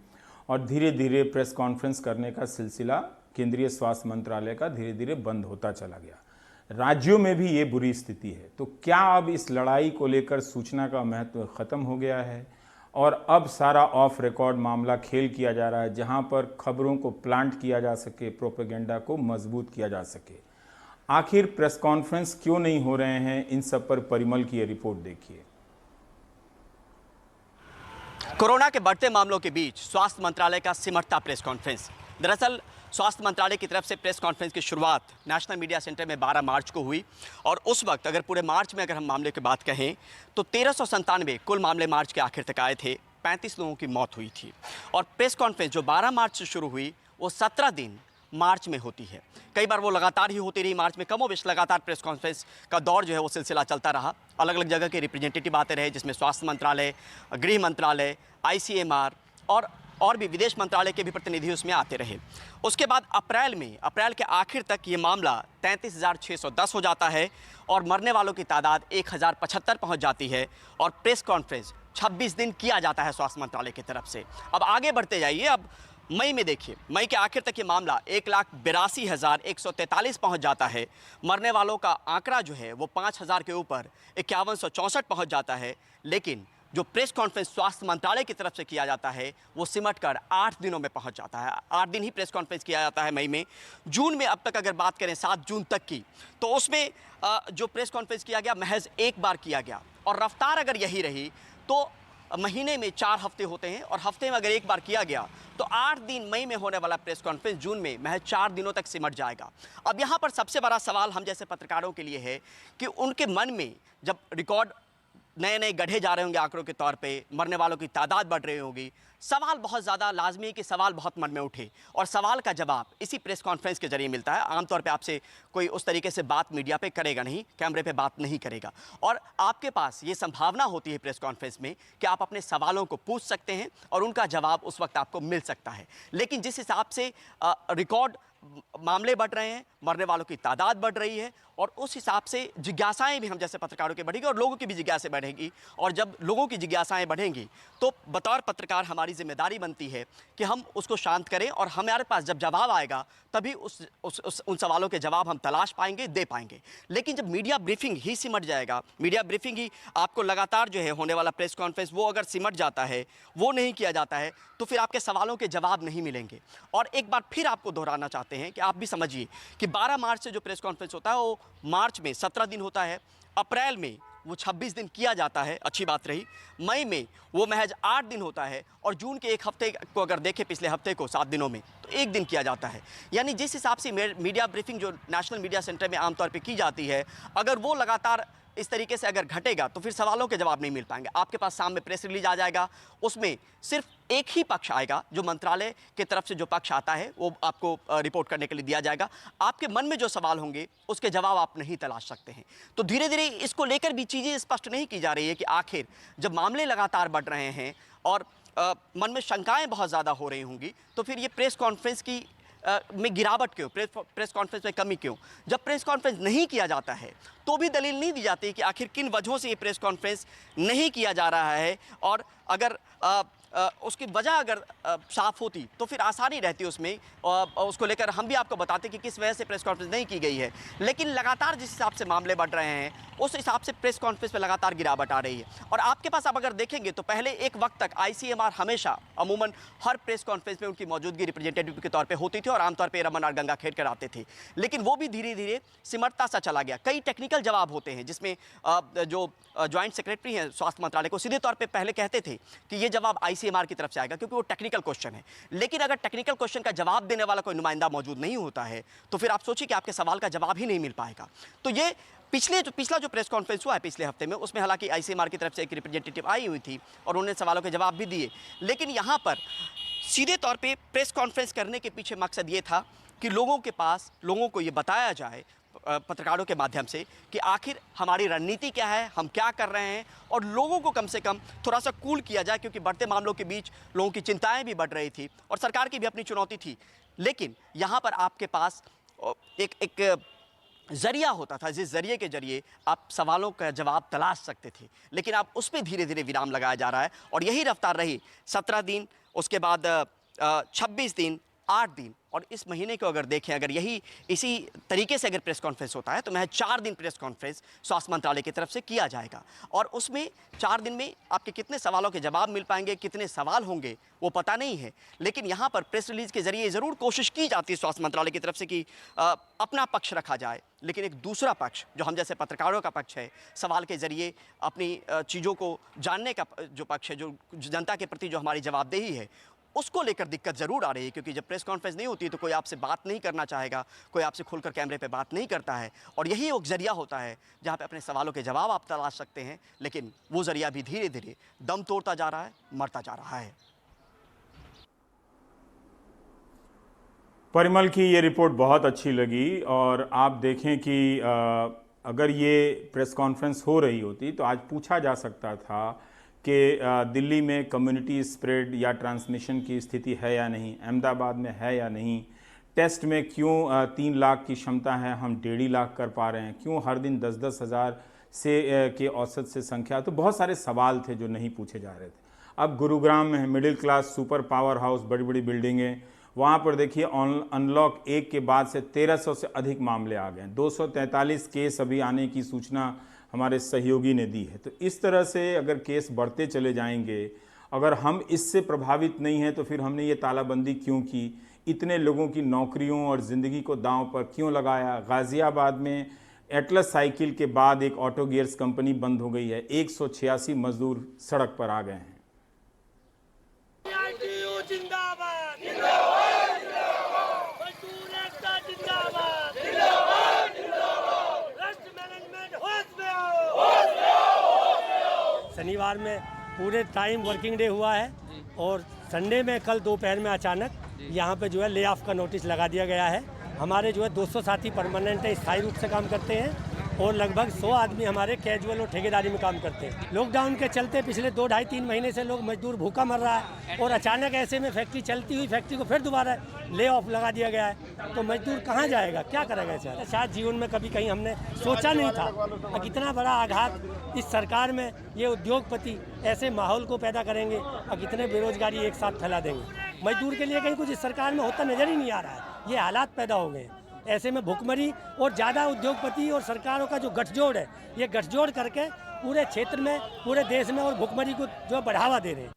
और धीरे धीरे प्रेस कॉन्फ्रेंस करने का सिलसिला केंद्रीय स्वास्थ्य मंत्रालय का धीरे धीरे बंद होता चला गया। राज्यों में भी ये बुरी स्थिति है। तो क्या अब इस लड़ाई को लेकर सूचना का महत्व खत्म हो गया है और अब सारा ऑफ रिकॉर्ड मामला खेल किया जा रहा है, जहां पर खबरों को प्लांट किया जा सके, प्रोपेगेंडा को मजबूत किया जा सके? आखिर प्रेस कॉन्फ्रेंस क्यों नहीं हो रहे हैं, इन सब पर परिमल की ये रिपोर्ट देखिए। कोरोना के बढ़ते मामलों के बीच स्वास्थ्य मंत्रालय का सिमटता प्रेस कॉन्फ्रेंस। दरअसल स्वास्थ्य मंत्रालय की तरफ से प्रेस कॉन्फ्रेंस की शुरुआत नेशनल मीडिया सेंटर में 12 मार्च को हुई और उस वक्त अगर पूरे मार्च में अगर हम मामले की बात कहें तो 1397 कुल मामले मार्च के आखिर तक आए थे। 35 लोगों की मौत हुई थी और प्रेस कॉन्फ्रेंस जो 12 मार्च से शुरू हुई वो 17 दिन मार्च में होती है। कई बार वो लगातार ही होती रही। मार्च में कमोबेश लगातार प्रेस कॉन्फ्रेंस का दौर जो है वो सिलसिला चलता रहा। अलग अलग जगह के रिप्रेजेंटेटिव आते रहे, जिसमें स्वास्थ्य मंत्रालय, गृह मंत्रालय, ICMR और भी विदेश मंत्रालय के भी प्रतिनिधि उसमें आते रहे। उसके बाद अप्रैल के आखिर तक ये मामला 33,610 हो जाता है और मरने वालों की तादाद 1,075 पहुँच जाती है और प्रेस कॉन्फ्रेंस 26 दिन किया जाता है स्वास्थ्य मंत्रालय की तरफ से। अब आगे बढ़ते जाइए। अब मई में देखिए, मई के आखिर तक ये मामला 1,82,143 पहुंच जाता है। मरने वालों का आंकड़ा जो है वो 5,000 के ऊपर 5,164 पहुंच जाता है। लेकिन जो प्रेस कॉन्फ्रेंस स्वास्थ्य मंत्रालय की तरफ से किया जाता है वो सिमट कर 8 दिनों में पहुंच जाता है। 8 दिन ही प्रेस कॉन्फ्रेंस किया जाता है मई में। जून में अब तक अगर बात करें 7 जून तक की, तो उसमें जो प्रेस कॉन्फ्रेंस किया गया महज एक बार किया गया और रफ्तार अगर यही रही तो महीने में 4 हफ्ते होते हैं और हफ्ते में अगर एक बार किया गया तो 8 दिन मई में होने वाला प्रेस कॉन्फ्रेंस जून में महज 4 दिनों तक सिमट जाएगा। अब यहाँ पर सबसे बड़ा सवाल हम जैसे पत्रकारों के लिए है कि उनके मन में जब रिकॉर्ड नए नए गढ़े जा रहे होंगे आंकड़ों के तौर पे, मरने वालों की तादाद बढ़ रही होगी, सवाल बहुत ज़्यादा लाजमी है कि सवाल बहुत मन में उठे और सवाल का जवाब इसी प्रेस कॉन्फ्रेंस के जरिए मिलता है। आमतौर पे आपसे कोई उस तरीके से बात मीडिया पे करेगा नहीं, कैमरे पे बात नहीं करेगा और आपके पास ये संभावना होती है प्रेस कॉन्फ्रेंस में कि आप अपने सवालों को पूछ सकते हैं और उनका जवाब उस वक्त आपको मिल सकता है। लेकिन जिस हिसाब से रिकॉर्ड मामले बढ़ रहे हैं, मरने वालों की तादाद बढ़ रही है और उस हिसाब से जिज्ञासाएं भी हम जैसे पत्रकारों की बढ़ेगी और लोगों की भी जिज्ञासा बढ़ेगी और जब लोगों की जिज्ञासाएं बढ़ेंगी तो बतौर पत्रकार हमारी जिम्मेदारी बनती है कि हम उसको शांत करें और हमारे पास जब जवाब आएगा तभी उन सवालों के जवाब हम तलाश पाएंगे, दे पाएंगे। लेकिन जब मीडिया ब्रीफिंग ही सिमट जाएगा, मीडिया ब्रीफिंग ही आपको लगातार जो है होने वाला प्रेस कॉन्फ्रेंस वो अगर सिमट जाता है, वो नहीं किया जाता है, तो फिर आपके सवालों के जवाब नहीं मिलेंगे। और एक बार फिर आपको दोहराना चाहते हैं कि आप भी समझिए कि 12 मार्च से जो प्रेस कॉन्फ्रेंस होता है वो मार्च में 17 दिन होता है, अप्रैल में वो 26 दिन किया जाता है, अच्छी बात रही। मई में वो महज 8 दिन होता है और जून के एक हफ्ते को अगर देखें, पिछले हफ्ते को 7 दिनों में, तो 1 दिन किया जाता है। यानी जिस हिसाब से मीडिया ब्रीफिंग जो नेशनल मीडिया सेंटर में आमतौर पर की जाती है, अगर वो लगातार इस तरीके से अगर घटेगा तो फिर सवालों के जवाब नहीं मिल पाएंगे। आपके पास सामने प्रेस रिलीज आ जाएगा, उसमें सिर्फ एक ही पक्ष आएगा, जो मंत्रालय की तरफ से जो पक्ष आता है वो आपको रिपोर्ट करने के लिए दिया जाएगा। आपके मन में जो सवाल होंगे उसके जवाब आप नहीं तलाश सकते हैं। तो धीरे धीरे इसको लेकर भी चीज़ें स्पष्ट नहीं की जा रही है कि आखिर जब मामले लगातार बढ़ रहे हैं और मन में शंकाएं बहुत ज़्यादा हो रही होंगी तो फिर ये प्रेस कॉन्फ्रेंस की में गिरावट क्यों, प्रेस कॉन्फ्रेंस में कमी क्यों? जब प्रेस कॉन्फ्रेंस नहीं किया जाता है तो भी दलील नहीं दी जाती कि आखिर किन वजहों से ये प्रेस कॉन्फ्रेंस नहीं किया जा रहा है और अगर उसकी वजह अगर साफ होती तो फिर आसानी रहती उसमें उसको लेकर हम भी आपको बताते कि किस वजह से प्रेस कॉन्फ्रेंस नहीं की गई है। लेकिन लगातार जिस हिसाब से मामले बढ़ रहे हैं उस हिसाब से प्रेस कॉन्फ्रेंस में लगातार गिरावट आ रही है। और आपके पास आप अगर देखेंगे तो पहले एक वक्त तक ICMR हमेशा अमूमन हर प्रेस कॉन्फ्रेंस में उनकी मौजूदगी रिप्रेजेंटेटिव के तौर पर होती थी और आमतौर पर रमन और गंगाखेड़कर आते थे, लेकिन वो भी धीरे धीरे सिमटता सा चला गया। कई टेक्निकल जवाब होते हैं जिसमें जो ज्वाइंट सेक्रेटरी हैं स्वास्थ्य मंत्रालय को सीधे तौर पे पहले कहते थे कि ये जवाब ICMR की तरफ से आएगा क्योंकि वो टेक्निकल क्वेश्चन है। लेकिन अगर टेक्निकल क्वेश्चन का जवाब देने वाला कोई नुमाइंदा मौजूद नहीं होता है तो फिर आप सोचिए कि आपके सवाल का जवाब ही नहीं मिल पाएगा। तो ये पिछला जो प्रेस कॉन्फ्रेंस हुआ है पिछले हफ्ते में, उसमें हालांकि ICMR की तरफ से एक रिप्रेजेंटेटिव आई हुई थी और उन्होंने सवालों के जवाब भी दिए। लेकिन यहाँ पर सीधे तौर पर प्रेस कॉन्फ्रेंस करने के पीछे मकसद ये था कि लोगों को ये बताया जाए पत्रकारों के माध्यम से कि आखिर हमारी रणनीति क्या है, हम क्या कर रहे हैं और लोगों को कम से कम थोड़ा सा कूल किया जाए, क्योंकि बढ़ते मामलों के बीच लोगों की चिंताएं भी बढ़ रही थी और सरकार की भी अपनी चुनौती थी। लेकिन यहाँ पर आपके पास एक जरिया होता था जिस जरिए के जरिए आप सवालों का जवाब तलाश सकते थे, लेकिन आप उस पर धीरे धीरे विराम लगाया जा रहा है और यही रफ्तार रही। 17 दिन, उसके बाद 26 दिन, 8 दिन, और इस महीने को अगर देखें, अगर यही इसी तरीके से अगर प्रेस कॉन्फ्रेंस होता है तो महज 4 दिन प्रेस कॉन्फ्रेंस स्वास्थ्य मंत्रालय की तरफ से किया जाएगा, और उसमें 4 दिन में आपके कितने सवालों के जवाब मिल पाएंगे, कितने सवाल होंगे वो पता नहीं है। लेकिन यहाँ पर प्रेस रिलीज के जरिए ज़रूर कोशिश की जाती है स्वास्थ्य मंत्रालय की तरफ से कि अपना पक्ष रखा जाए, लेकिन एक दूसरा पक्ष जो हम जैसे पत्रकारों का पक्ष है, सवाल के जरिए अपनी चीज़ों को जानने का जो पक्ष है, जो जनता के प्रति जो हमारी जवाबदेही है, उसको लेकर दिक्कत ज़रूर आ रही है। क्योंकि जब प्रेस कॉन्फ्रेंस नहीं होती तो कोई आपसे बात नहीं करना चाहेगा, कोई आपसे खुलकर कैमरे पे बात नहीं करता है, और यही एक ज़रिया होता है जहाँ पे अपने सवालों के जवाब आप तलाश सकते हैं। लेकिन वो ज़रिया भी धीरे धीरे दम तोड़ता जा रहा है, मरता जा रहा है। परिमल की ये रिपोर्ट बहुत अच्छी लगी, और आप देखें कि अगर ये प्रेस कॉन्फ्रेंस हो रही होती तो आज पूछा जा सकता था कि दिल्ली में कम्युनिटी स्प्रेड या ट्रांसमिशन की स्थिति है या नहीं, अहमदाबाद में है या नहीं, टेस्ट में क्यों 3 लाख की क्षमता है, हम 1.5 लाख कर पा रहे हैं, क्यों हर दिन 10-10 हज़ार से के औसत से संख्या। तो बहुत सारे सवाल थे जो नहीं पूछे जा रहे थे। अब गुरुग्राम में middle class super power house, बड़ी बड़ी बिल्डिंगें, वहाँ पर देखिए अनलॉक 1 के बाद से 1300 से अधिक मामले आ गए, 243 केस अभी आने की सूचना हमारे सहयोगी ने दी है। तो इस तरह से अगर केस बढ़ते चले जाएंगे, अगर हम इससे प्रभावित नहीं हैं तो फिर हमने ये तालाबंदी क्यों की, इतने लोगों की नौकरियों और ज़िंदगी को दांव पर क्यों लगाया। गाज़ियाबाद में एटलस साइकिल के बाद एक ऑटो गियर्स कंपनी बंद हो गई है, 186 मजदूर सड़क पर आ गए हैं। शनिवार में पूरे टाइम वर्किंग डे हुआ है, और संडे में कल दोपहर में अचानक यहाँ पे जो है ले ऑफ का नोटिस लगा दिया गया है। हमारे जो है 200 साथी परमानेंट है, स्थायी रूप से काम करते हैं, और लगभग 100 आदमी हमारे कैजुअल और ठेकेदारी में काम करते हैं। लॉकडाउन के चलते पिछले 2-2.5-3 महीने से लोग मजदूर भूखा मर रहा है, और अचानक ऐसे में फैक्ट्री चलती हुई फैक्ट्री को फिर दोबारा ले ऑफ लगा दिया गया है। तो मजदूर कहाँ जाएगा, क्या करेगा ऐसा? शायद जीवन में कभी कहीं हमने सोचा नहीं था कि इतना बड़ा आघात इस सरकार में ये उद्योगपति ऐसे माहौल को पैदा करेंगे और कितने बेरोजगारी एक साथ फैला देंगे। मजदूर के लिए कहीं कुछ इस सरकार में होता नजर ही नहीं आ रहा है। ये हालात पैदा हो गए हैं। ऐसे में भुखमरी और ज़्यादा उद्योगपति और सरकारों का जो गठजोड़ है, ये गठजोड़ करके पूरे क्षेत्र में, पूरे देश में और भुखमरी को जो बढ़ावा दे रहे हैं।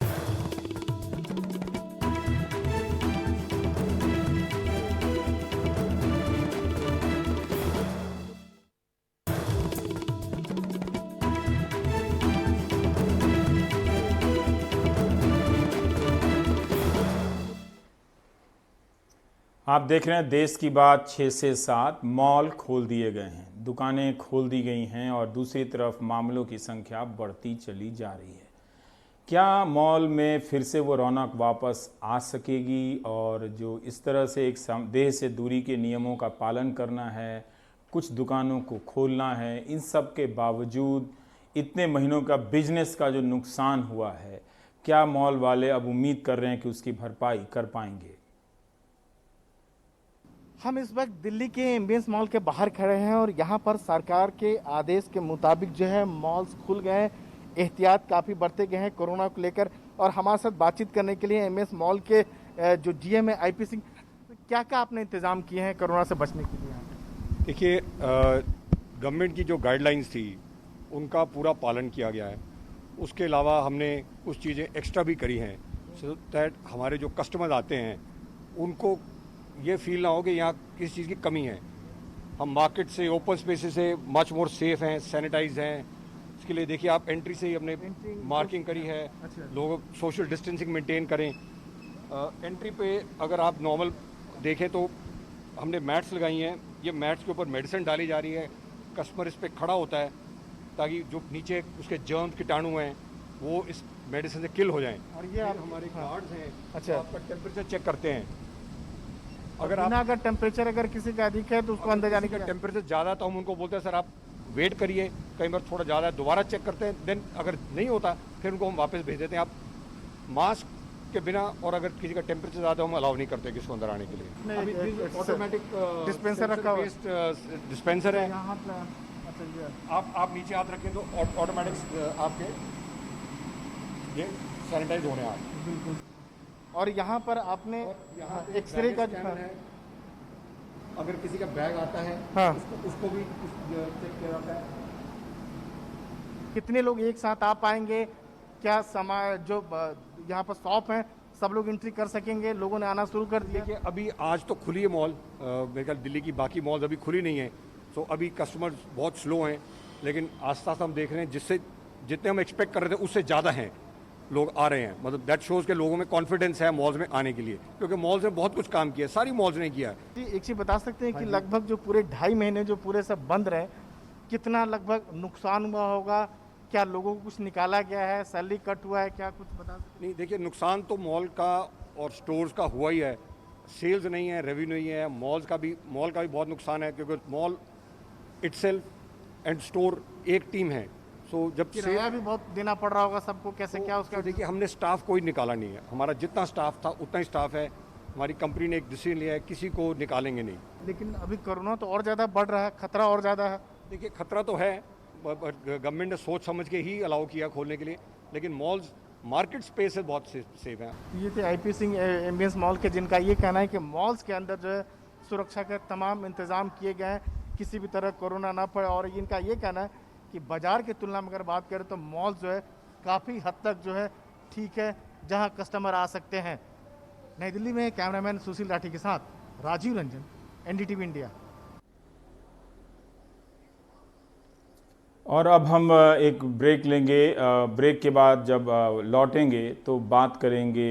आप देख रहे हैं देश की बात। 6 से 7 मॉल खोल दिए गए हैं, दुकानें खोल दी गई हैं, और दूसरी तरफ मामलों की संख्या बढ़ती चली जा रही है। क्या मॉल में फिर से वो रौनक वापस आ सकेगी? और जो इस तरह से एक देह से दूरी के नियमों का पालन करना है, कुछ दुकानों को खोलना है, इन सब के बावजूद इतने महीनों का बिजनेस का जो नुकसान हुआ है, क्या मॉल वाले अब उम्मीद कर रहे हैं कि उसकी भरपाई कर पाएंगे? हम इस वक्त दिल्ली के एम्बियंस मॉल के बाहर खड़े हैं, और यहाँ पर सरकार के आदेश के मुताबिक जो है मॉल्स खुल गए हैं, एहतियात काफ़ी बढ़ते गए हैं कोरोना को लेकर। और हमारे साथ बातचीत करने के लिए एम्बियंस मॉल के जो जीएम है IP सिंह, क्या क्या आपने इंतज़ाम किए हैं कोरोना से बचने के लिए? देखिए, गवर्नमेंट की जो गाइडलाइंस थी उनका पूरा पालन किया गया है। उसके अलावा हमने कुछ चीज़ें एक्स्ट्रा भी करी हैं, सो दैट हमारे जो कस्टमर आते हैं उनको ये फील ना हो कि यहाँ किसी चीज़ की कमी है। हम मार्केट से, ओपन स्पेसेस से मच मोर सेफ हैं, सैनिटाइज हैं। इसके लिए देखिए, आप एंट्री से ही हमने मार्किंग करी है। लोग सोशल डिस्टेंसिंग मेंटेन करें। एंट्री पे अगर आप नॉर्मल देखें तो हमने मैट्स लगाई हैं। ये मैट्स के ऊपर मेडिसिन डाली जा रही है, कस्टमर इस पर खड़ा होता है ताकि जो नीचे उसके जर्म कीटाणु हैं वो इस मेडिसिन से किल हो जाएं। और ये आप हमारे गार्ड्स हैं, अच्छा, आपका टेम्परेचर चेक करते हैं। अगर टेम्परेचर अगर किसी का अधिक है तो उसको अंदर जाने का टेम्परेचर ज़्यादा, तो हम उनको बोलते हैं सर आप वेट करिए, कई बार थोड़ा ज़्यादा है, दोबारा चेक करते हैं। देन अगर नहीं होता फिर उनको हम वापस भेज देते हैं। आप मास्क के बिना, और अगर किसी का टेम्परेचर ज़्यादा हम अलाउ नहीं करते किसी को अंदर आने के लिए। ऑटोमेटिक डिस्पेंसर रखा हुआ, डिस्पेंसर है। आप नीचे हाथ रखें तो ऑटोमेटिक आपके ये सैनिटाइज होने आ रहे हैं। और यहाँ पर आपने एक्सरे का है, अगर किसी का बैग आता है हाँ उसको भी चेक किया जाता है। कितने लोग एक साथ आ पाएंगे, क्या समय जो यहाँ पर शॉप है सब लोग एंट्री कर सकेंगे, लोगों ने आना शुरू कर दिया? देखिए अभी आज तो खुली है मॉल, मेरे ख्याल दिल्ली की बाकी मॉल्स अभी खुली नहीं है, तो अभी कस्टमर्स बहुत स्लो हैं, लेकिन आस्ते आस्ते हम देख रहे हैं जिससे जितने हम एक्सपेक्ट कर रहे थे उससे ज़्यादा हैं लोग आ रहे हैं। मतलब दैट शोज़ के लोगों में कॉन्फिडेंस है मॉल्स में आने के लिए, क्योंकि मॉल्स ने बहुत कुछ काम किया है, सारी मॉल्स ने किया है। जी एक चीज़ बता सकते हैं कि लगभग जो पूरे 2.5 महीने जो पूरे सब बंद रहे, कितना लगभग नुकसान हुआ होगा? क्या लोगों को कुछ निकाला गया है, सैलरी कट हुआ है, क्या कुछ बता सकते हैं? नहीं देखिए, नुकसान तो मॉल का और स्टोर्स का हुआ ही है, सेल्स नहीं है, रेवेन्यू नहीं है, मॉल का भी बहुत नुकसान है, क्योंकि मॉल इटसेल्फ एंड स्टोर एक टीम है। सो जब किराया भी बहुत देना पड़ रहा होगा सबको, कैसे क्या उसका? देखिए हमने स्टाफ कोई निकाला नहीं है, हमारा जितना स्टाफ था उतना ही स्टाफ है। हमारी कंपनी ने एक डिसीजन लिया है, किसी को निकालेंगे नहीं। लेकिन अभी कोरोना तो और ज़्यादा बढ़ रहा है, खतरा और ज़्यादा है। देखिए खतरा तो है, गवर्नमेंट ने सोच समझ के ही अलाउ किया खोलने के लिए, लेकिन मॉल्स मार्केट स्पेस है बहुत सेफ है। ये थे IP सिंह एम्बियंस मॉल के, जिनका ये कहना है कि मॉल्स के अंदर जो है सुरक्षा के तमाम इंतजाम किए गए हैं, किसी भी तरह कोरोना ना पड़े। और इनका ये कहना है कि बाजार की तुलना में अगर बात करें तो मॉल जो है काफ़ी हद तक जो है ठीक है, जहां कस्टमर आ सकते हैं। नई दिल्ली में कैमरामैन सुशील राठी के साथ राजीव रंजन, NDTV इंडिया। और अब हम एक ब्रेक लेंगे। ब्रेक के बाद जब लौटेंगे तो बात करेंगे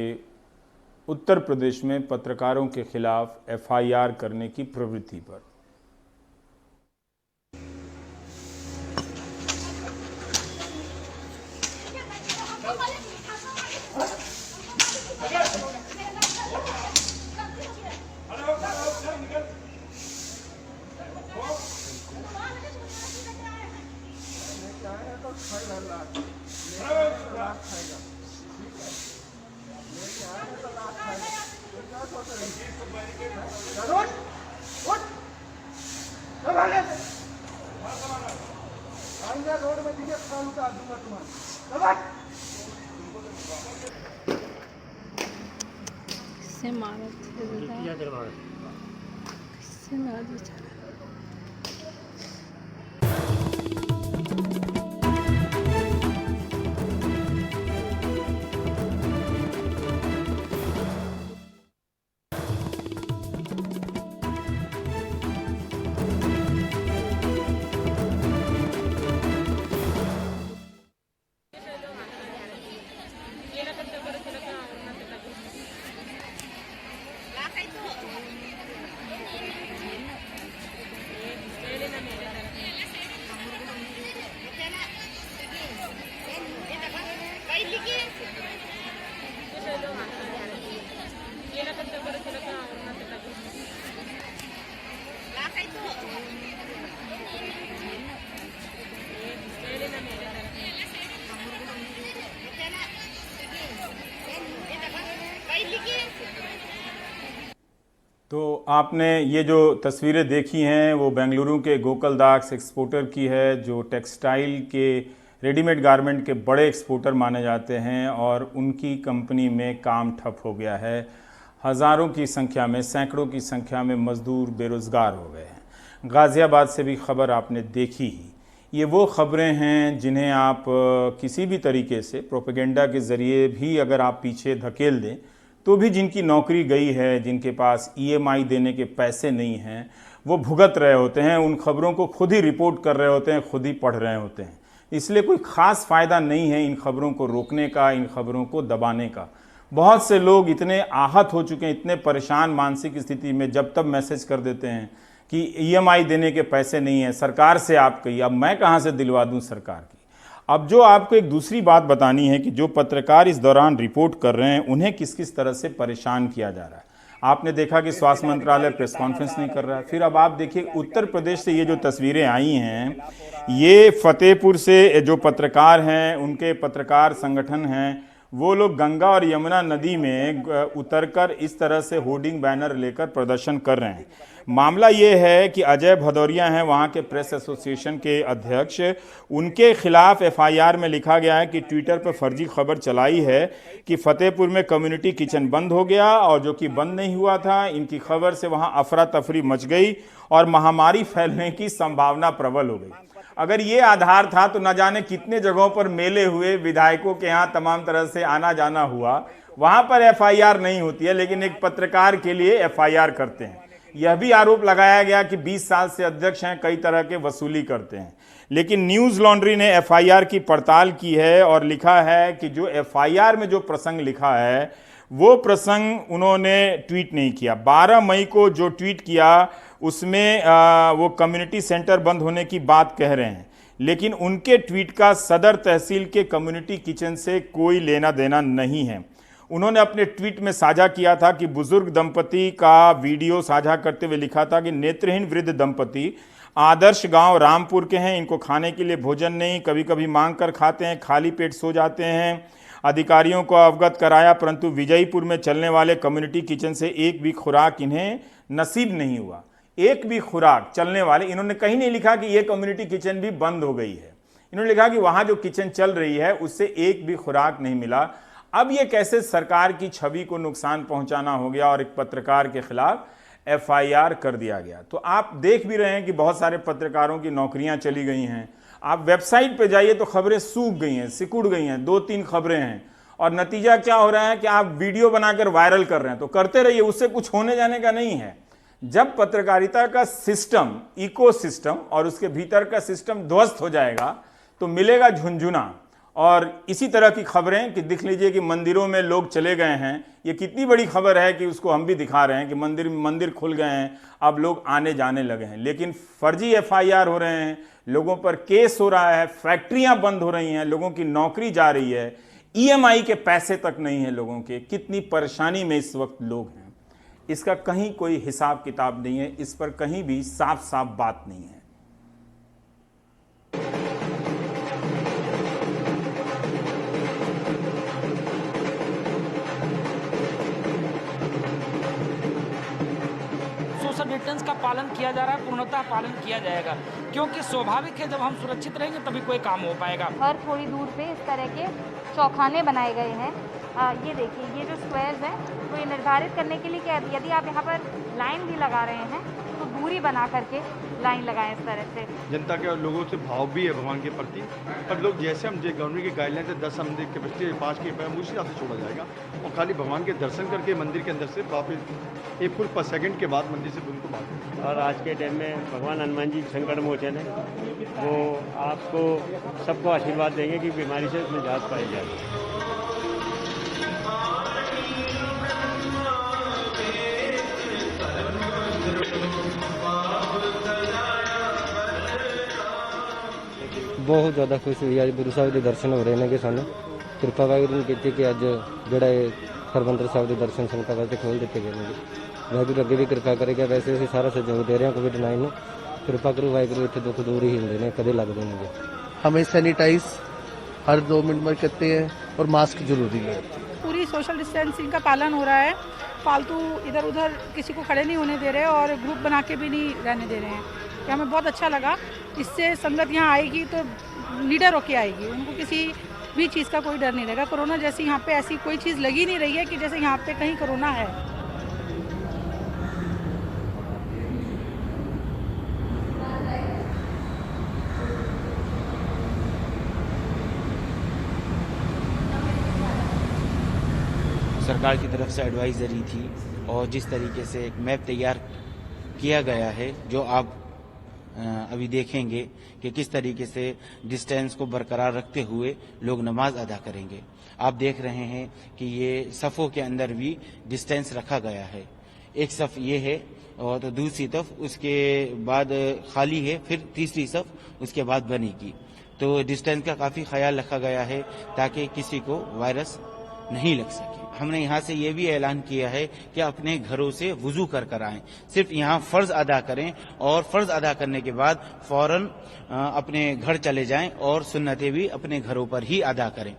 उत्तर प्रदेश में पत्रकारों के खिलाफ FIR करने की प्रवृत्ति पर। किससे मारा किससे मारा बेचारा। तो आपने ये जो तस्वीरें देखी हैं वो बेंगलुरु के गोकुलदास एक्सपोर्टर की है, जो टेक्सटाइल के रेडीमेड गारमेंट के बड़े एक्सपोर्टर माने जाते हैं, और उनकी कंपनी में काम ठप हो गया है। हज़ारों की संख्या में, सैकड़ों की संख्या में मज़दूर बेरोज़गार हो गए हैं। गाज़ियाबाद से भी खबर आपने देखी ही। ये वो खबरें हैं जिन्हें आप किसी भी तरीके से प्रोपेगेंडा के ज़रिए भी अगर आप पीछे धकेल दें तो भी जिनकी नौकरी गई है, जिनके पास EMI देने के पैसे नहीं हैं, वो भुगत रहे होते हैं, उन खबरों को खुद ही रिपोर्ट कर रहे होते हैं, खुद ही पढ़ रहे होते हैं। इसलिए कोई ख़ास फ़ायदा नहीं है इन खबरों को रोकने का, इन खबरों को दबाने का। बहुत से लोग इतने आहत हो चुके हैं, इतने परेशान मानसिक स्थिति में, जब तब मैसेज कर देते हैं कि EMI देने के पैसे नहीं है, सरकार से आप कहिए। अब मैं कहाँ से दिलवा दूँ सरकार की। अब जो आपको एक दूसरी बात बतानी है कि जो पत्रकार इस दौरान रिपोर्ट कर रहे हैं उन्हें किस किस तरह से परेशान किया जा रहा है। आपने देखा कि स्वास्थ्य मंत्रालय प्रेस कॉन्फ्रेंस नहीं कर रहा है। फिर अब आप देखिए उत्तर प्रदेश से ये जो तस्वीरें आई हैं, ये फतेहपुर से जो पत्रकार हैं, उनके पत्रकार संगठन हैं, वो लोग गंगा और यमुना नदी में उतरकर इस तरह से होर्डिंग बैनर लेकर प्रदर्शन कर रहे हैं। मामला ये है कि अजय भदौरिया हैं वहाँ के प्रेस एसोसिएशन के अध्यक्ष, उनके खिलाफ एफआईआर में लिखा गया है कि ट्विटर पर फर्जी खबर चलाई है कि फतेहपुर में कम्युनिटी किचन बंद हो गया, और जो कि बंद नहीं हुआ था। इनकी खबर से वहाँ अफरा तफरी मच गई और महामारी फैलने की संभावना प्रबल हो गई। अगर ये आधार था तो न जाने कितने जगहों पर मेले हुए, विधायकों के यहाँ तमाम तरह से आना जाना हुआ, वहाँ पर एफआईआर नहीं होती है, लेकिन एक पत्रकार के लिए एफआईआर करते हैं। यह भी आरोप लगाया गया कि 20 साल से अध्यक्ष हैं, कई तरह के वसूली करते हैं। लेकिन न्यूज़ लॉन्ड्री ने एफआईआर की पड़ताल की है और लिखा है कि जो एफआईआर में जो प्रसंग लिखा है वो प्रसंग उन्होंने ट्वीट नहीं किया। 12 मई को जो ट्वीट किया उसमें वो कम्युनिटी सेंटर बंद होने की बात कह रहे हैं, लेकिन उनके ट्वीट का सदर तहसील के कम्युनिटी किचन से कोई लेना देना नहीं है। उन्होंने अपने ट्वीट में साझा किया था कि बुजुर्ग दंपति का वीडियो साझा करते हुए लिखा था कि नेत्रहीन वृद्ध दंपति आदर्श गांव रामपुर के हैं, इनको खाने के लिए भोजन नहीं, कभी कभी मांग कर खाते हैं, खाली पेट सो जाते हैं। अधिकारियों को अवगत कराया, परंतु विजयपुर में चलने वाले कम्युनिटी किचन से एक भी खुराक इन्हें नसीब नहीं हुआ। एक भी खुराक चलने वाले, इन्होंने कहीं नहीं लिखा कि ये कम्युनिटी किचन भी बंद हो गई है। इन्होंने लिखा कि वहाँ जो किचन चल रही है उससे एक भी खुराक नहीं मिला। अब ये कैसे सरकार की छवि को नुकसान पहुंचाना हो गया और एक पत्रकार के खिलाफ एफआईआर कर दिया गया। तो आप देख भी रहे हैं कि बहुत सारे पत्रकारों की नौकरियां चली गई हैं। आप वेबसाइट पे जाइए तो खबरें सूख गई हैं, सिकुड़ गई हैं, 2-3 खबरें हैं, और नतीजा क्या हो रहा है कि आप वीडियो बनाकर वायरल कर रहे हैं। तो करते रहिए, उससे कुछ होने जाने का नहीं है। जब पत्रकारिता का सिस्टम, इकोसिस्टम और उसके भीतर का सिस्टम ध्वस्त हो जाएगा तो मिलेगा झुंझुना। और इसी तरह की खबरें कि दिख लीजिए कि मंदिरों में लोग चले गए हैं, ये कितनी बड़ी खबर है कि उसको हम भी दिखा रहे हैं कि मंदिर खुल गए हैं, अब लोग आने जाने लगे हैं। लेकिन फर्जी एफआईआर हो रहे हैं, लोगों पर केस हो रहा है, फैक्ट्रियां बंद हो रही हैं, लोगों की नौकरी जा रही है, ईएमआई के पैसे तक नहीं है लोगों के। कितनी परेशानी में इस वक्त लोग हैं, इसका कहीं कोई हिसाब किताब नहीं है, इस पर कहीं भी साफ साफ बात नहीं है। सोशल डिस्टेंस का पालन किया जा रहा है, पूर्णतः पालन किया जाएगा, क्योंकि स्वाभाविक है जब हम सुरक्षित रहेंगे तभी कोई काम हो पाएगा। हर थोड़ी दूर पे इस तरह के चौखाने बनाए गए हैं। ये देखिए, ये जो स्क्वायर्स हैं तो ये निर्धारित करने के लिए कि यदि आप यहाँ पर लाइन भी लगा रहे हैं तो दूरी बना करके लाइन लगाएं इस तरह से। जनता के और लोगों से भाव भी है भगवान के प्रति, पर लोग जैसे हम जो गवर्नमेंट की गाइडलाइन है 10 मंदिर के बच्चे 5 के उसी हिसाब से छोड़ा जाएगा, और खाली भगवान के दर्शन करके मंदिर के अंदर से वापस एक फुल सेकंड के बाद मंदिर से उनको बात। और आज के टाइम में भगवान हनुमान जी संकट मोचन है, वो आपको सबको आशीर्वाद देंगे कि बीमारी से निजात पाई जाए। बहुत ज़्यादा खुश हुई अज गुरु साहब के दर्शन हो रहे हैं कि सानू कृपा वाहिगुरू ने की कि अज जोड़ा हरमंदर साहब के दर्शन संगतां वास्ते खोल दिए गए हैं। वाहिगुरू अगे भी कृपा करेगा। वैसे असीं सारा सहयोग दे रहे हैं कोविड-19 नूं, कृपा करो वाहिगुरू। इत्थे दुख दूर ही होंदे ने, कदे लगदे नहीं। हमें सैनिटाइज हर 2 मिनट में करते हैं और मास्क जरूरी है। पूरी सोशल डिस्टेंसिंग का पालन हो रहा है, फालतू इधर उधर किसी को खड़े नहीं होने दे रहे और ग्रुप बना के भी नहीं रहने दे रहे हैं। तो हमें बहुत अच्छा लगा। इससे संगत यहाँ आएगी तो निडर होके आएगी, उनको किसी भी चीज़ का कोई डर नहीं रहेगा। कोरोना जैसी यहाँ पे ऐसी कोई चीज़ लगी नहीं रही है कि जैसे यहाँ पे कहीं कोरोना है। सरकार की तरफ से एडवाइजरी थी और जिस तरीके से एक मैप तैयार किया गया है, जो आप अभी देखेंगे कि किस तरीके से डिस्टेंस को बरकरार रखते हुए लोग नमाज अदा करेंगे। आप देख रहे हैं कि ये सफ़ों के अंदर भी डिस्टेंस रखा गया है। एक सफ़ ये है और तो दूसरी तरफ उसके बाद खाली है, फिर तीसरी सफ़ उसके बाद बनेगी। तो डिस्टेंस का काफ़ी ख्याल रखा गया है ताकि किसी को वायरस नहीं लग सके। हमने यहाँ से ये भी ऐलान किया है कि अपने घरों से वुजू कर आएं, सिर्फ यहाँ फ़र्ज अदा करें और फ़र्ज अदा करने के बाद फौरन अपने घर चले जाएं और सुन्नतें भी अपने घरों पर ही अदा करें।